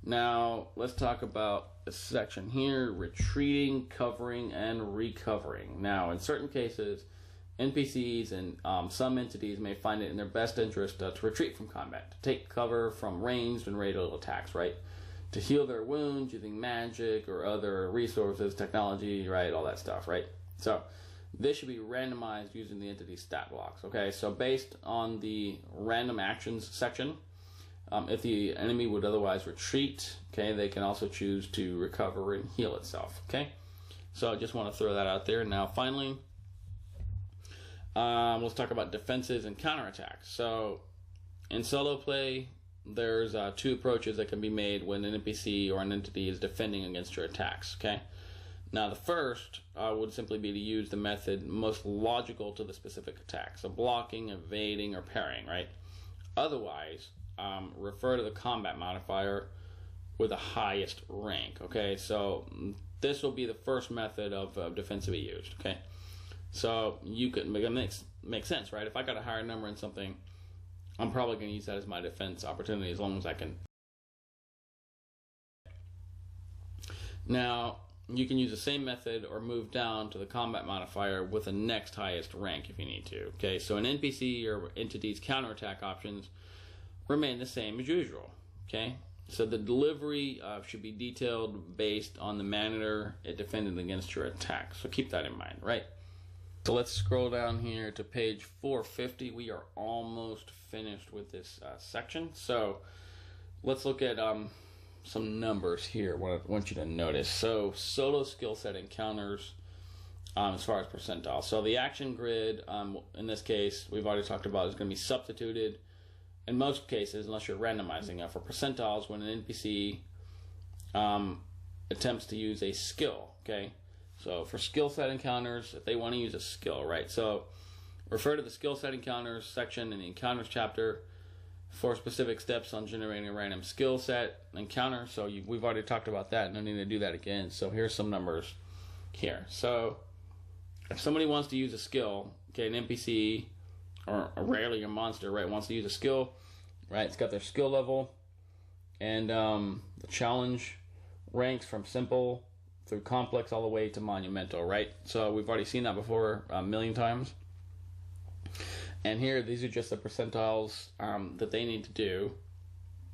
Now, let's talk about this section here, retreating, covering, and recovering. Now, in certain cases, NPCs and some entities may find it in their best interest to retreat from combat, to take cover from ranged and radial attacks, right? To heal their wounds using magic or other resources, technology, right? All that stuff, right? So this should be randomized using the entity stat blocks, okay? So based on the random actions section, if the enemy would otherwise retreat, okay, they can also choose to recover and heal itself, okay? So I just want to throw that out there. Now, finally, let's talk about defenses and counterattacks. So in solo play, there's two approaches that can be made when an NPC or an entity is defending against your attacks, okay? Now, the first would simply be to use the method most logical to the specific attack. So blocking, evading, or parrying, right? Otherwise, refer to the combat modifier with the highest rank, okay? So this will be the first method of defense to be used, okay? So you could make it make sense, right? If I got a higher number in something, I'm probably going to use that as my defense opportunity as long as I can. Now, you can use the same method or move down to the combat modifier with the next highest rank if you need to. Okay, so an NPC or entity's counterattack options remain the same as usual. Okay, so the delivery should be detailed based on the manner it defended against your attack. So keep that in mind, right? So let's scroll down here to page 450. We are almost finished with this section. So let's look at some numbers here. What I want you to notice. So solo skill set encounters as far as percentile. So the action grid, in this case, we've already talked about, is going to be substituted in most cases, unless you're randomizing for percentiles when an NPC attempts to use a skill. Okay, so for skill set encounters, if they want to use a skill, right? So refer to the skill set encounters section in the encounters chapter for specific steps on generating a random skill set encounter. So we've already talked about that. No need to do that again. So here's some numbers here. So if somebody wants to use a skill, okay, an NPC or rarely a monster, right, wants to use a skill, right? It's got their skill level, and the challenge ranks from simple through complex all the way to monumental, right? So we've already seen that before a million times. And here, these are just the percentiles that they need to do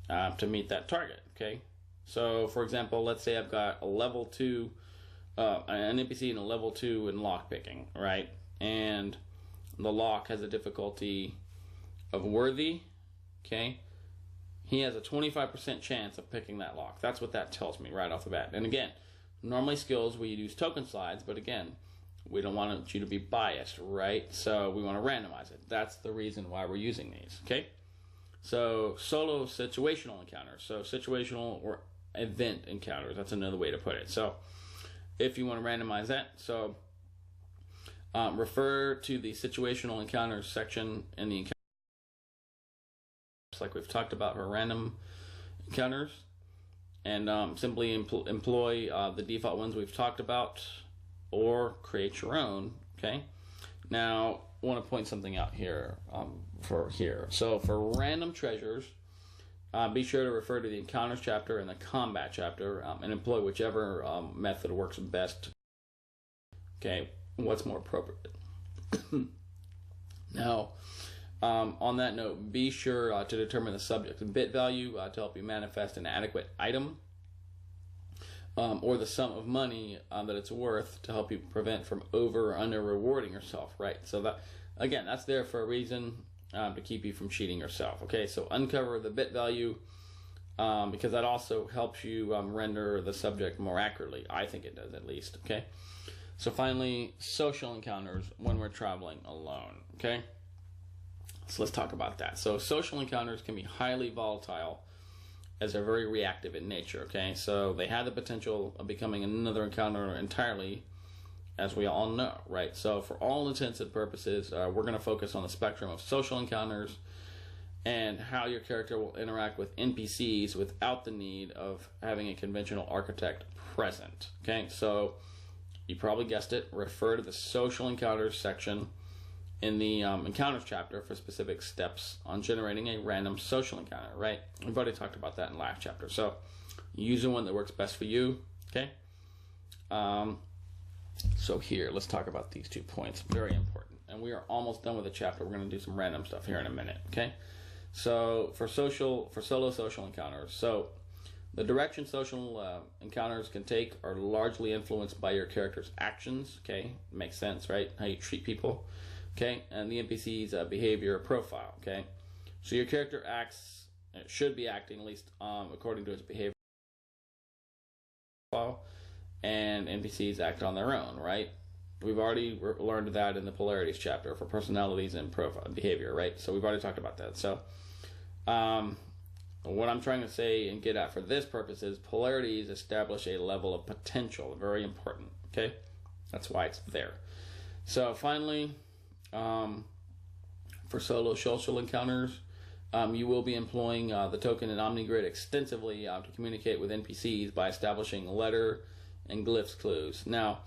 to meet that target, okay? So, for example, let's say I've got a level 2, an NPC in a level 2 in lockpicking, right? And the lock has a difficulty of worthy, okay? He has a 25% chance of picking that lock. That's what that tells me right off the bat. And again, normally skills we use token slides, but again, we don't want you to be biased, right? So we want to randomize it. That's the reason why we're using these, okay? So solo situational encounters. So situational or event encounters. That's another way to put it. So if you want to randomize that, so refer to the situational encounters section in the encounters, like we've talked about for random encounters, and simply employ the default ones we've talked about, or create your own, okay? Now, I want to point something out here So for random treasures, be sure to refer to the encounters chapter and the combat chapter, and employ whichever method works best. Okay, what's more appropriate? Now, on that note, be sure to determine the subject's bit value to help you manifest an adequate item, or the sum of money that it's worth to help you prevent from over or under rewarding yourself, right? So that, again, that's there for a reason, to keep you from cheating yourself, okay? So uncover the bit value, because that also helps you render the subject more accurately. I think it does, at least, okay? So finally, social encounters when we're traveling alone, okay? So let's talk about that. So social encounters can be highly volatile, as they're very reactive in nature, okay? So they have the potential of becoming another encounter entirely, as we all know, right? So for all intents and purposes, we're going to focus on the spectrum of social encounters and how your character will interact with NPCs without the need of having a conventional architect present, okay? So you probably guessed it, refer to the social encounters section in the encounters chapter for specific steps on generating a random social encounter, right? We've already talked about that in the last chapter. So use the one that works best for you, okay? So here, let's talk about these 2 points. Very important. And we are almost done with the chapter. We're going to do some random stuff here in a minute, okay? So for solo social encounters, so the direction social encounters can take are largely influenced by your character's actions, okay? Makes sense, right? How you treat people. Okay, and the NPC's behavior profile, okay? So your character should be acting, at least according to its behavior profile, and NPCs act on their own, right? We've already learned that in the polarities chapter for personalities and profile behavior, right? So we've already talked about that. So what I'm trying to say and get at for this purpose is polarities establish a level of potential, very important, okay? That's why it's there. So finally, for solo social encounters, you will be employing the token and OmniGrid extensively to communicate with NPCs by establishing letter and glyphs clues. Now,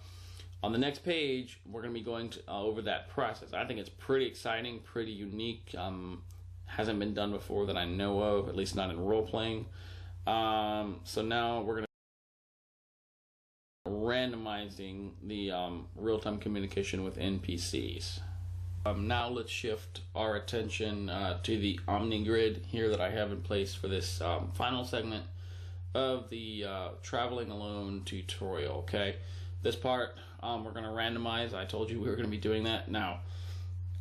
on the next page, we're going to be going over that process. I think it's pretty exciting, pretty unique. Hasn't been done before that I know of, at least not in role playing. So now we're going to randomizing the real-time communication with NPCs. Now let's shift our attention to the OmniGrid here that I have in place for this final segment of the traveling alone tutorial. Okay, this part we're going to randomize. I told you we were going to be doing that. Now,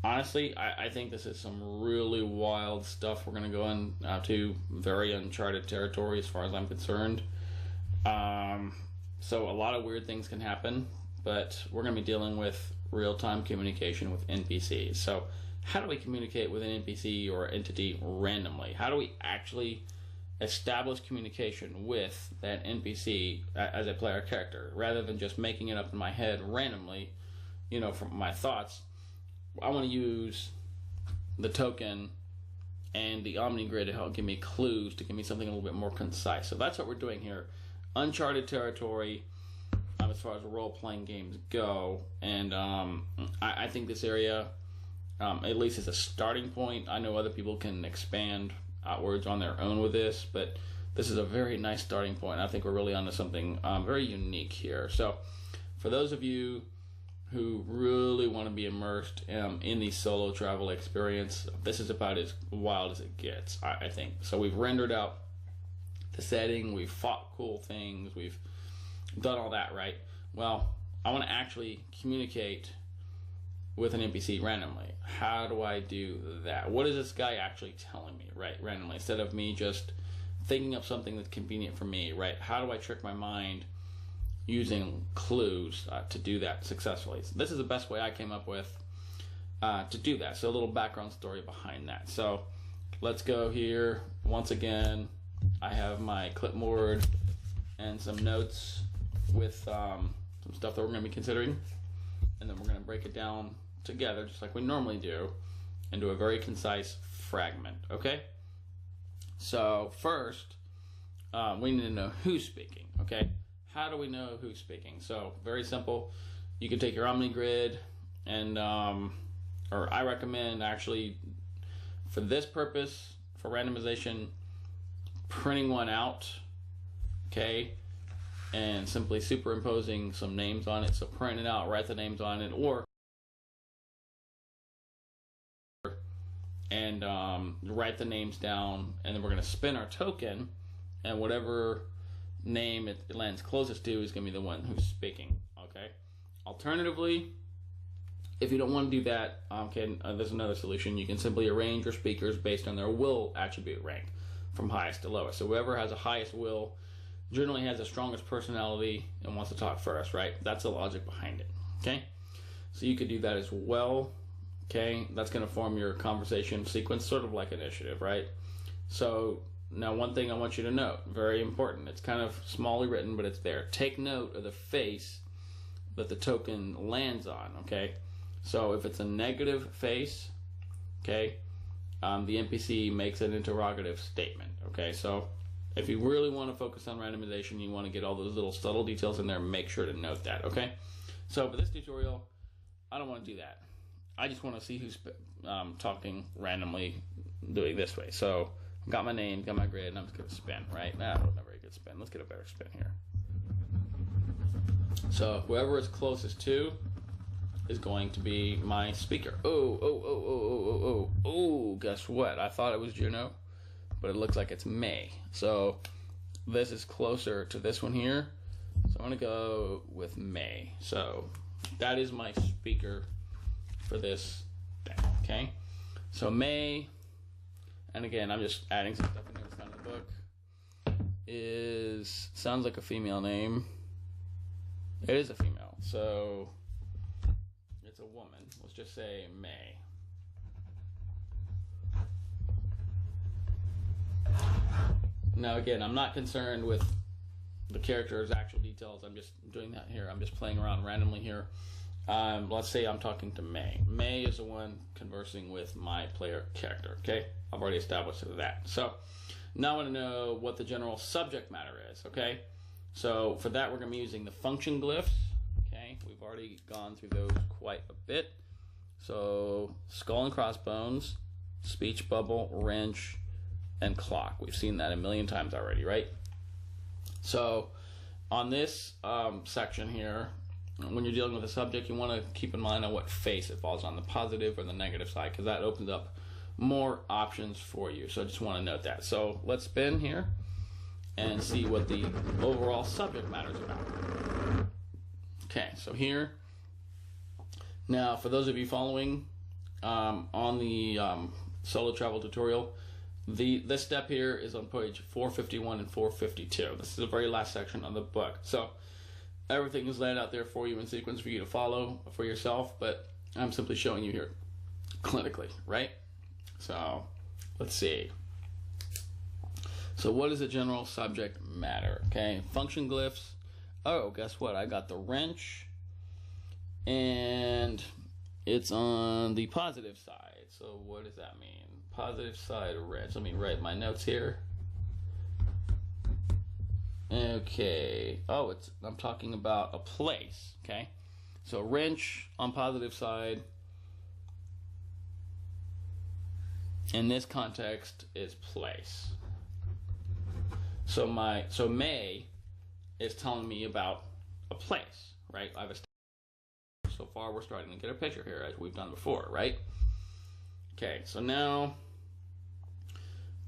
honestly, I think this is some really wild stuff we're going to go into, very uncharted territory as far as I'm concerned. So a lot of weird things can happen, but we're going to be dealing with real-time communication with NPCs. So how do we communicate with an NPC or entity randomly? How do we actually establish communication with that NPC as a player character, rather than just making it up in my head randomly, you know, from my thoughts? I want to use the token and the OmniGrid to help give me clues, to give me something a little bit more concise. So that's what we're doing here. Uncharted territory as far as role-playing games go, and I think this area, at least as a starting point, I know other people can expand outwards on their own with this, but this is a very nice starting point. I think we're really onto something very unique here. So for those of you who really want to be immersed in the solo travel experience, this is about as wild as it gets, I think. So we've rendered out the setting, we've fought cool things, we've done all that, right? Well, I want to actually communicate with an NPC randomly. How do I do that? What is this guy actually telling me, right, randomly, instead of me just thinking of something that's convenient for me, right? How do I trick my mind using clues to do that successfully? So this is the best way I came up with to do that. So a little background story behind that. So let's go here. Once again, I have my clipboard and some notes with some stuff that we're going to be considering, and then we're going to break it down together just like we normally do into a very concise fragment. Okay, so first we need to know who's speaking. Okay, how do we know who's speaking? So very simple. You can take your OmniGrid and or I recommend actually for this purpose, for randomization, printing one out, okay, and simply superimposing some names on it. So print it out, write the names on it, or and write the names down, and then we're going to spin our token, and whatever name it lands closest to is going to be the one who's speaking. Okay. Alternatively, if you don't want to do that, there's another solution. You can simply arrange your speakers based on their will attribute rank from highest to lowest. So whoever has the highest will generally has the strongest personality and wants to talk first, right? That's the logic behind it, okay? So you could do that as well, okay? That's going to form your conversation sequence, sort of like initiative, right? So now one thing I want you to note, very important, it's kind of smallly written, but it's there. Take note of the face that the token lands on, okay? So if it's a negative face, okay, the NPC makes an interrogative statement, okay? So if you really want to focus on randomization, you want to get all those little subtle details in there, make sure to note that, okay? So for this tutorial, I don't want to do that. I just want to see who's talking randomly doing this way. So I've got my name, got my grid, and I'm just going to spin, right? Nah, that wasn't a very good spin. Let's get a better spin here. So whoever is closest to is going to be my speaker. Oh, guess what? I thought it was Juno, but it looks like it's May. So this is closer to this one here. So I'm going to go with May. So that is my speaker for this thing, okay? So May, and again, I'm just adding some stuff in there that's not in the book, sounds like a female name. It is a female, so it's a woman. Let's just say May. Now again, I'm not concerned with the character's actual details. I'm just doing that here. I'm just playing around randomly here. Let's say I'm talking to May. May is the one conversing with my player character, okay? I've already established that. So now I want to know what the general subject matter is, okay? So for that, we're going to be using the function glyphs, okay? We've already gone through those quite a bit. So skull and crossbones, speech bubble, wrench, and clock. We've seen that a million times already, right? So on this section here, when you're dealing with a subject, you want to keep in mind on what face it falls on, the positive or the negative side, because that opens up more options for you. So I just want to note that. So let's spin here and see what the overall subject matter is about. Okay, so here, now for those of you following on the solo travel tutorial, this step here is on page 451 and 452. This is the very last section of the book. So everything is laid out there for you in sequence for you to follow for yourself, but I'm simply showing you here clinically, right? So let's see. So what is the general subject matter? Okay, function glyphs. Oh, guess what? I got the wrench, and it's on the positive side. So what does that mean? Positive side wrench. Let me write my notes here. Okay. Oh, I'm talking about a place. Okay. So wrench on positive side. In this context is place. So May is telling me about a place, right? So far we're starting to get a picture here as we've done before, right? Okay, so now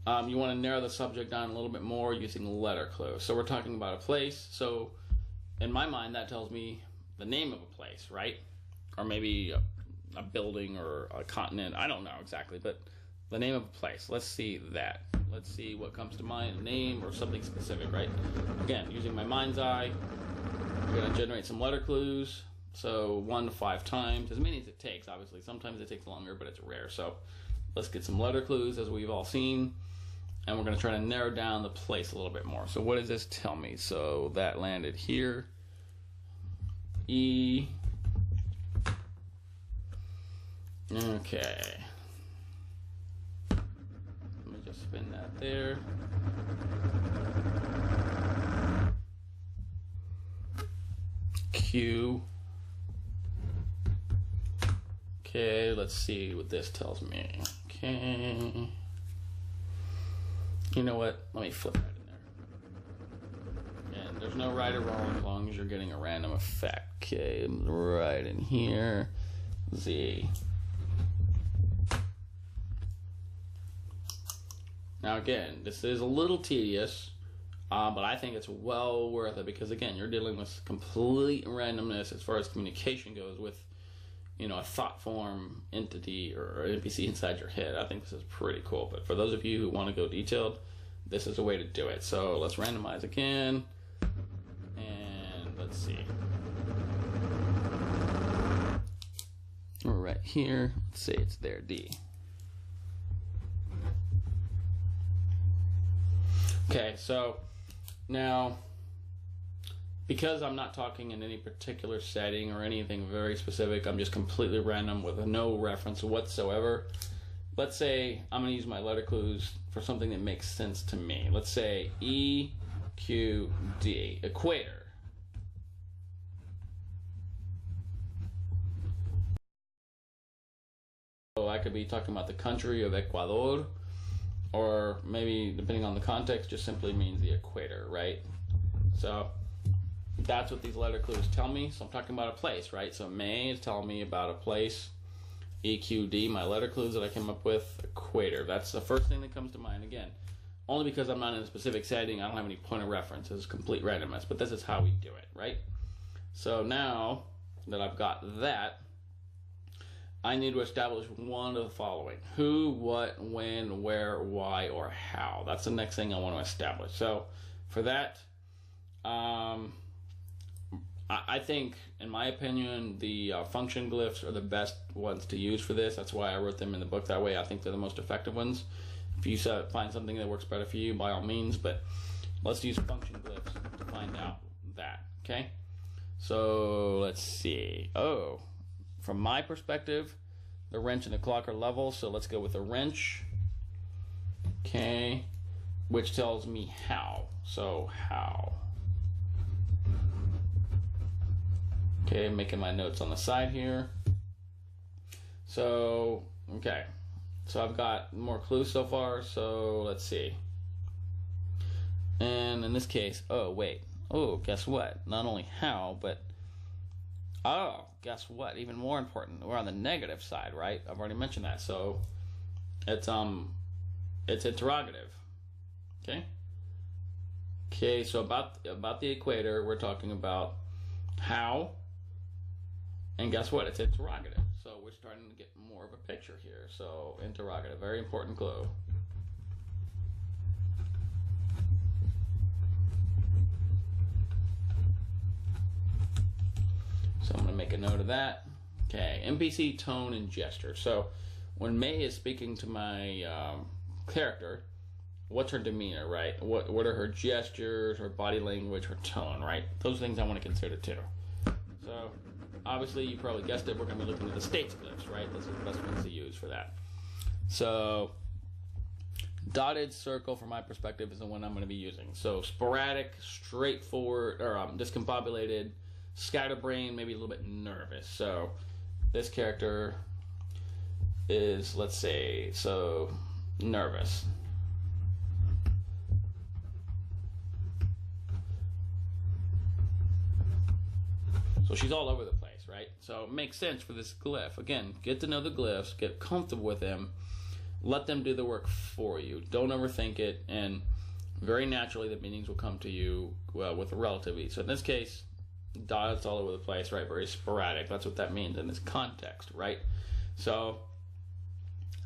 you want to narrow the subject down a little bit more using letter clues. So we're talking about a place. So in my mind, that tells me the name of a place, right? Or maybe a building or a continent. I don't know exactly, but the name of a place. Let's see that. Let's see what comes to mind, a name or something specific, right? Again, using my mind's eye, we're going to generate some letter clues. So 1 to 5 times, as many as it takes, obviously. Sometimes it takes longer, but it's rare. So let's get some letter clues, as we've all seen. And we're going to try to narrow down the place a little bit more. So what does this tell me? So that landed here. E. Okay. Let me just spin that there. Q. Okay, let's see what this tells me. Okay. You know what? Let me flip that in there. And there's no right or wrong as long as you're getting a random effect. Okay, right in here. Z. Now again, this is a little tedious, but I think it's well worth it because again, you're dealing with complete randomness as far as communication goes with, you know, a thought form entity or NPC inside your head. I think this is pretty cool. But for those of you who want to go detailed, this is a way to do it. So let's randomize again. And let's see. We're right here. Let's say it's there, D. Okay, so now, because I'm not talking in any particular setting or anything very specific, I'm just completely random with no reference whatsoever. Let's say I'm going to use my letter clues for something that makes sense to me. Let's say E, Q, D, equator. So I could be talking about the country of Ecuador, or maybe, depending on the context, just simply means the equator, right? So that's what these letter clues tell me. So I'm talking about a place, right? So May is telling me about a place. EQD, my letter clues that I came up with, equator. That's the first thing that comes to mind. Again, only because I'm not in a specific setting, I don't have any point of reference. It's complete randomness, but this is how we do it, right? So now that I've got that, I need to establish one of the following: who, what, when, where, why, or how. That's the next thing I want to establish. So for that, I think, in my opinion, the function glyphs are the best ones to use for this. That's why I wrote them in the book that way. I think they're the most effective ones. If you find something that works better for you, by all means, but let's use function glyphs to find out that, okay? So let's see. Oh, from my perspective, the wrench and the clock are level, so let's go with the wrench, okay, which tells me how. So how. Okay, making my notes on the side here. So, okay. So I've got more clues so far, so let's see. And in this case, oh, wait. Oh, guess what? Not only how, but Oh, guess what? Even more important, we're on the negative side, right? I've already mentioned that. So it's interrogative. Okay. Okay. So about the equator, we're talking about how, and guess what? It's interrogative. So we're starting to get more of a picture here. So interrogative, very important clue. So I'm going to make a note of that. Okay, NPC tone and gesture. So when May is speaking to my character, what's her demeanor, right? What are her gestures, her body language, her tone, right? Those things I want to consider too. So obviously you probably guessed it, we're going to be looking at the states glyphs, right? Those are the best ones to use for that. So dotted circle from my perspective is the one I'm going to be using. So sporadic, straightforward, or discombobulated, scatterbrain, maybe a little bit nervous. So this character is, let's say, so nervous. So she's all over the place, right? So it makes sense for this glyph. Again, get to know the glyphs, get comfortable with them, let them do the work for you. Don't overthink it, and very naturally the meanings will come to you with a relativity. So in this case, dots all over the place, right? Very sporadic. That's what that means in this context, right? So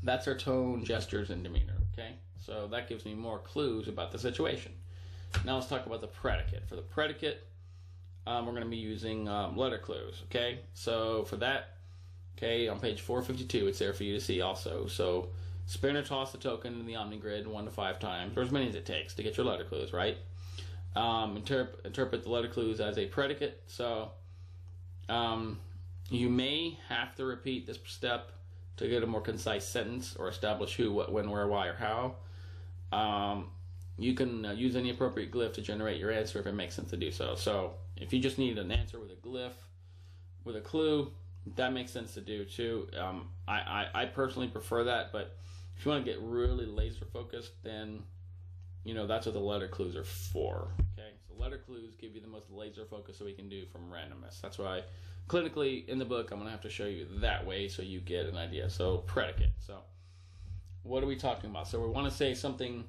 that's her tone, gestures, and demeanor, okay? So that gives me more clues about the situation. Now let's talk about the predicate. For the predicate, we're going to be using letter clues, okay? So for that, okay, on page 452, it's there for you to see also. So spin or toss the token in the OmniGrid 1 to 5 times, or as many as it takes to get your letter clues, right? Interpret the letter clues as a predicate. So you may have to repeat this step to get a more concise sentence or establish who, what, when, where, why, or how. You can use any appropriate glyph to generate your answer if it makes sense to do so. So if you just need an answer with a glyph, with a clue, that makes sense to do too. I personally prefer that, but if you want to get really laser focused, then that's what the letter clues are for. Okay, so letter clues give you the most laser focus that we can do from randomness. That's why clinically in the book I'm going to have to show you that way so you get an idea. So predicate. So what are we talking about? So we want to say something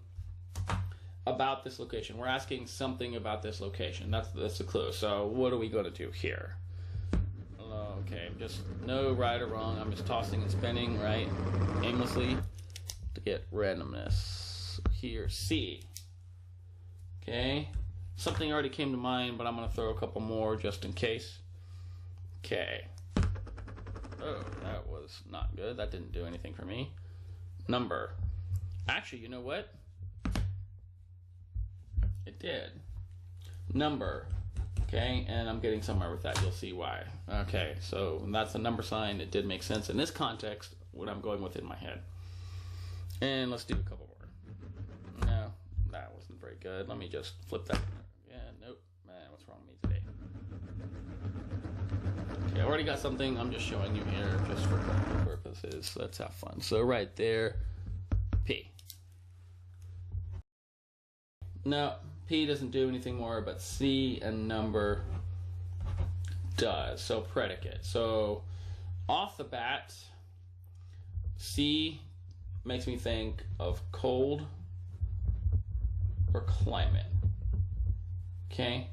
about this location. We're asking something about this location. That's the clue. So what are we going to do here? Okay, just no right or wrong. I'm just tossing and spinning, right, aimlessly to get randomness. Here, C. Okay, something already came to mind, but I'm going to throw a couple more just in case. Okay. Oh, that was not good. That didn't do anything for me. Number. Actually, you know what? It did. Number. Okay, and I'm getting somewhere with that. You'll see why. Okay, so that's a number sign. It did make sense in this context, what I'm going with in my head. And let's do a couple more. No, that wasn't very good. Let me just flip that. Yeah, nope. Man, what's wrong with me today? Okay, I already got something. I'm just showing you here just for clinical purposes. Let's have fun. So right there, P. No, P doesn't do anything more, but C and number does. So predicate. So off the bat, C makes me think of cold or climate. Okay,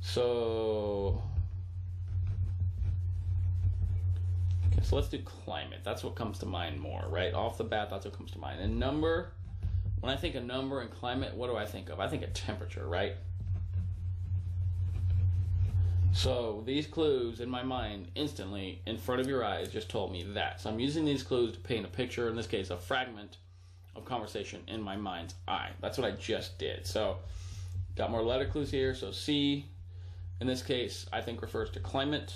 so let's do climate. That's what comes to mind more, right? Off the bat, that's what comes to mind. And number, when I think of number and climate, what do I think of? I think of temperature, right? So these clues in my mind instantly in front of your eyes just told me that. So I'm using these clues to paint a picture, in this case a fragment of conversation in my mind's eye. That's what I just did. So got more letter clues here. So C in this case I think refers to climate,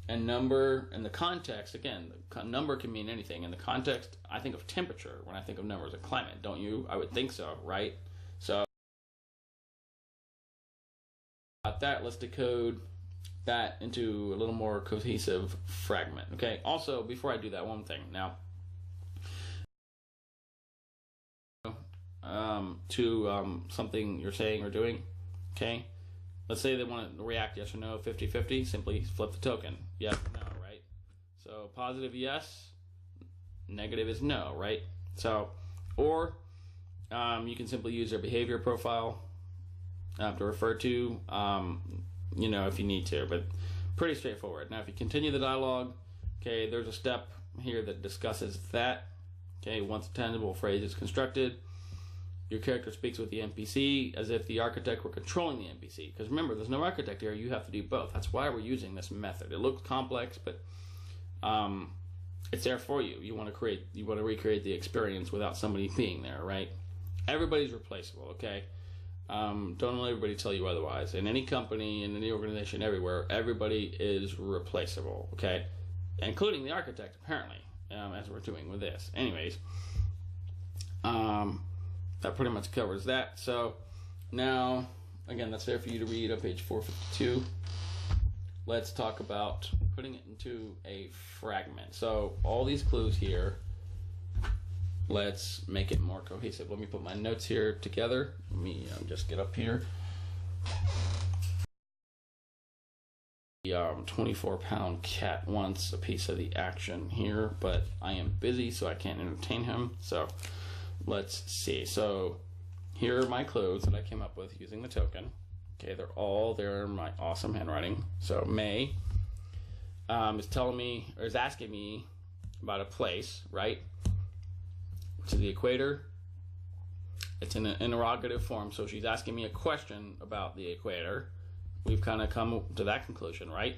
and number in the context, again, the number can mean anything. In the context, I think of temperature when I think of numbers and climate, don't you? I would think so, right? So got that. Let's decode that into a little more cohesive fragment. Okay, also before I do that, one thing now, to something you're saying or doing, okay, let's say they want to react yes or no, 50-50, simply flip the token, yes or no, right? So positive yes, negative is no, right? So, or you can simply use their behavior profile to refer to, if you need to, but pretty straightforward. Now, if you continue the dialogue, okay, there's a step here that discusses that. Okay, once a tangible phrase is constructed, your character speaks with the NPC as if the architect were controlling the NPC. Because remember, there's no architect here, you have to do both. That's why we're using this method. It looks complex, but it's there for you. You want to recreate the experience without somebody being there, right? Everybody's replaceable, okay? Don't let everybody tell you otherwise. In any company, in any organization, everywhere, everybody is replaceable, okay? Including the architect, apparently, as we're doing with this. Anyways, that pretty much covers that. So now, again, that's there for you to read on page 452. Let's talk about putting it into a fragment. So all these clues here, let's make it more cohesive. Let me put my notes here together. Let me just get up here. The 24-pound cat wants a piece of the action here, but I am busy, so I can't entertain him. So let's see. So here are my clues that I came up with using the token. Okay, they're all there in my awesome handwriting. So May is telling me, or is asking me about a place, right? To the equator. It's in an interrogative form, so she's asking me a question about the equator. We've kind of come to that conclusion, right?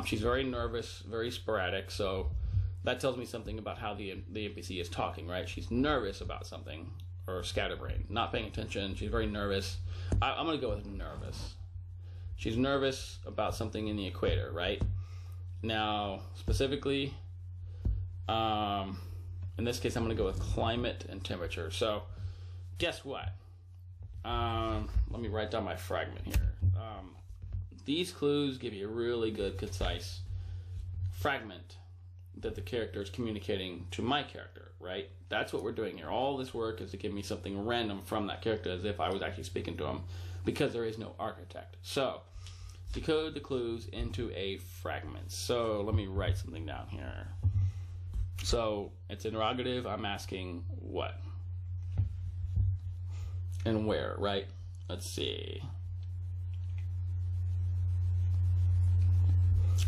She's very nervous, very sporadic, so that tells me something about how the NPC is talking, right? She's nervous about something, or scatterbrain, not paying attention. She's very nervous. I'm going to go with nervous. She's nervous about something in the equator, right? Now, specifically, in this case, I'm going to go with climate and temperature. So, guess what? Let me write down my fragment here. These clues give you a really good, concise fragment that the character is communicating to my character, right? That's what we're doing here. All this work is to give me something random from that character as if I was actually speaking to him, because there is no architect. So, decode the clues into a fragment. So, let me write something down here. So, it's interrogative. I'm asking what? And where, right? Let's see.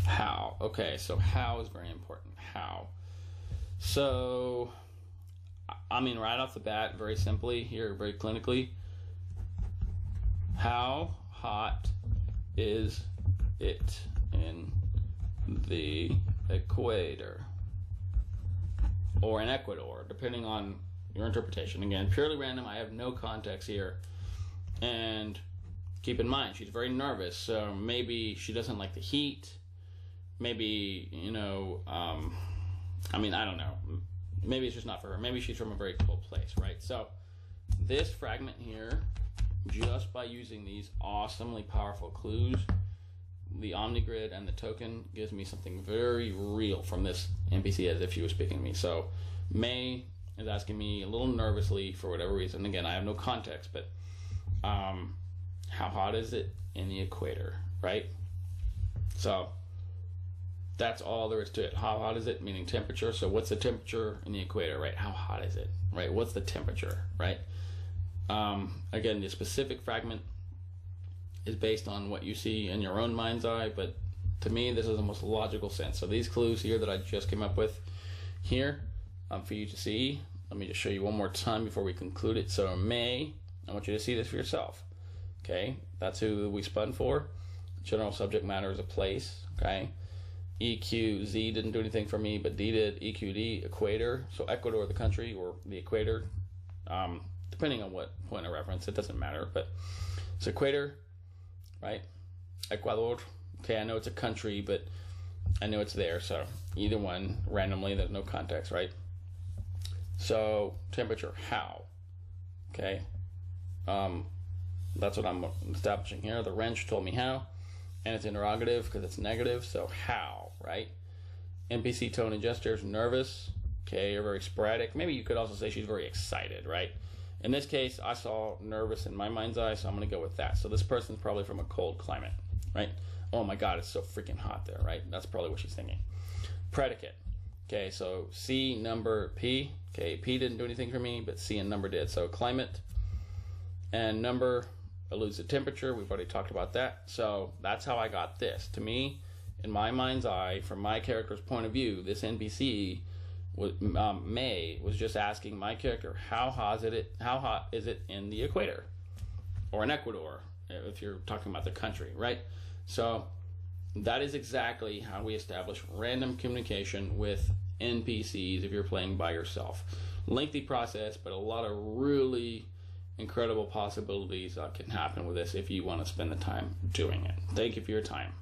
How. Okay, so how is very important. How. So, I mean, right off the bat, very simply here, very clinically, how hot is it in the equator? Or in Ecuador, depending on your interpretation. Again, purely random. I have no context here. And keep in mind, she's very nervous, so maybe she doesn't like the heat. Maybe, I mean, I don't know. Maybe it's just not for her. Maybe she's from a very cold place, right? So this fragment here, just by using these awesomely powerful clues, the OmniGrid and the token gives me something very real from this NPC as if she was speaking to me. So May is asking me a little nervously for whatever reason. Again, I have no context, but how hot is it in the equator, right? So that's all there is to it. How hot is it, meaning temperature. So what's the temperature in the equator, right? How hot is it, right? What's the temperature, right? Again, the specific fragment is based on what you see in your own mind's eye, but to me, this is the most logical sense. So these clues here that I just came up with here for you to see. Let me just show you one more time before we conclude it. So May, I want you to see this for yourself. Okay, that's who we spun for. General subject matter is a place. Okay, EQZ didn't do anything for me, but D did. EQD, equator. So Ecuador, the country, or the equator, depending on what point of reference, it doesn't matter. But it's equator, right? Ecuador. Okay, I know it's a country, but I know it's there. So either one, randomly, there's no context, right? So temperature, how? Okay, that's what I'm establishing here. The wrench told me how, and it's interrogative because it's negative. So how, right? NPC tone and gestures, nervous. Okay, or very sporadic. Maybe you could also say she's very excited, right? In this case, I saw nervous in my mind's eye, so I'm going to go with that. So this person's probably from a cold climate, right? Oh my God, it's so freaking hot there, right? That's probably what she's thinking. Predicate. Okay, so C, number, P. Okay, P didn't do anything for me, but C and number did. So climate and number alludes to temperature. We've already talked about that. So that's how I got this. To me, in my mind's eye, from my character's point of view, this NPC May was just asking my character, how hot is it in the equator, or in Ecuador, if you're talking about the country, right? So that is exactly how we establish random communication with NPCs if you're playing by yourself. Lengthy process, but a lot of really incredible possibilities can happen with this if you want to spend the time doing it. Thank you for your time.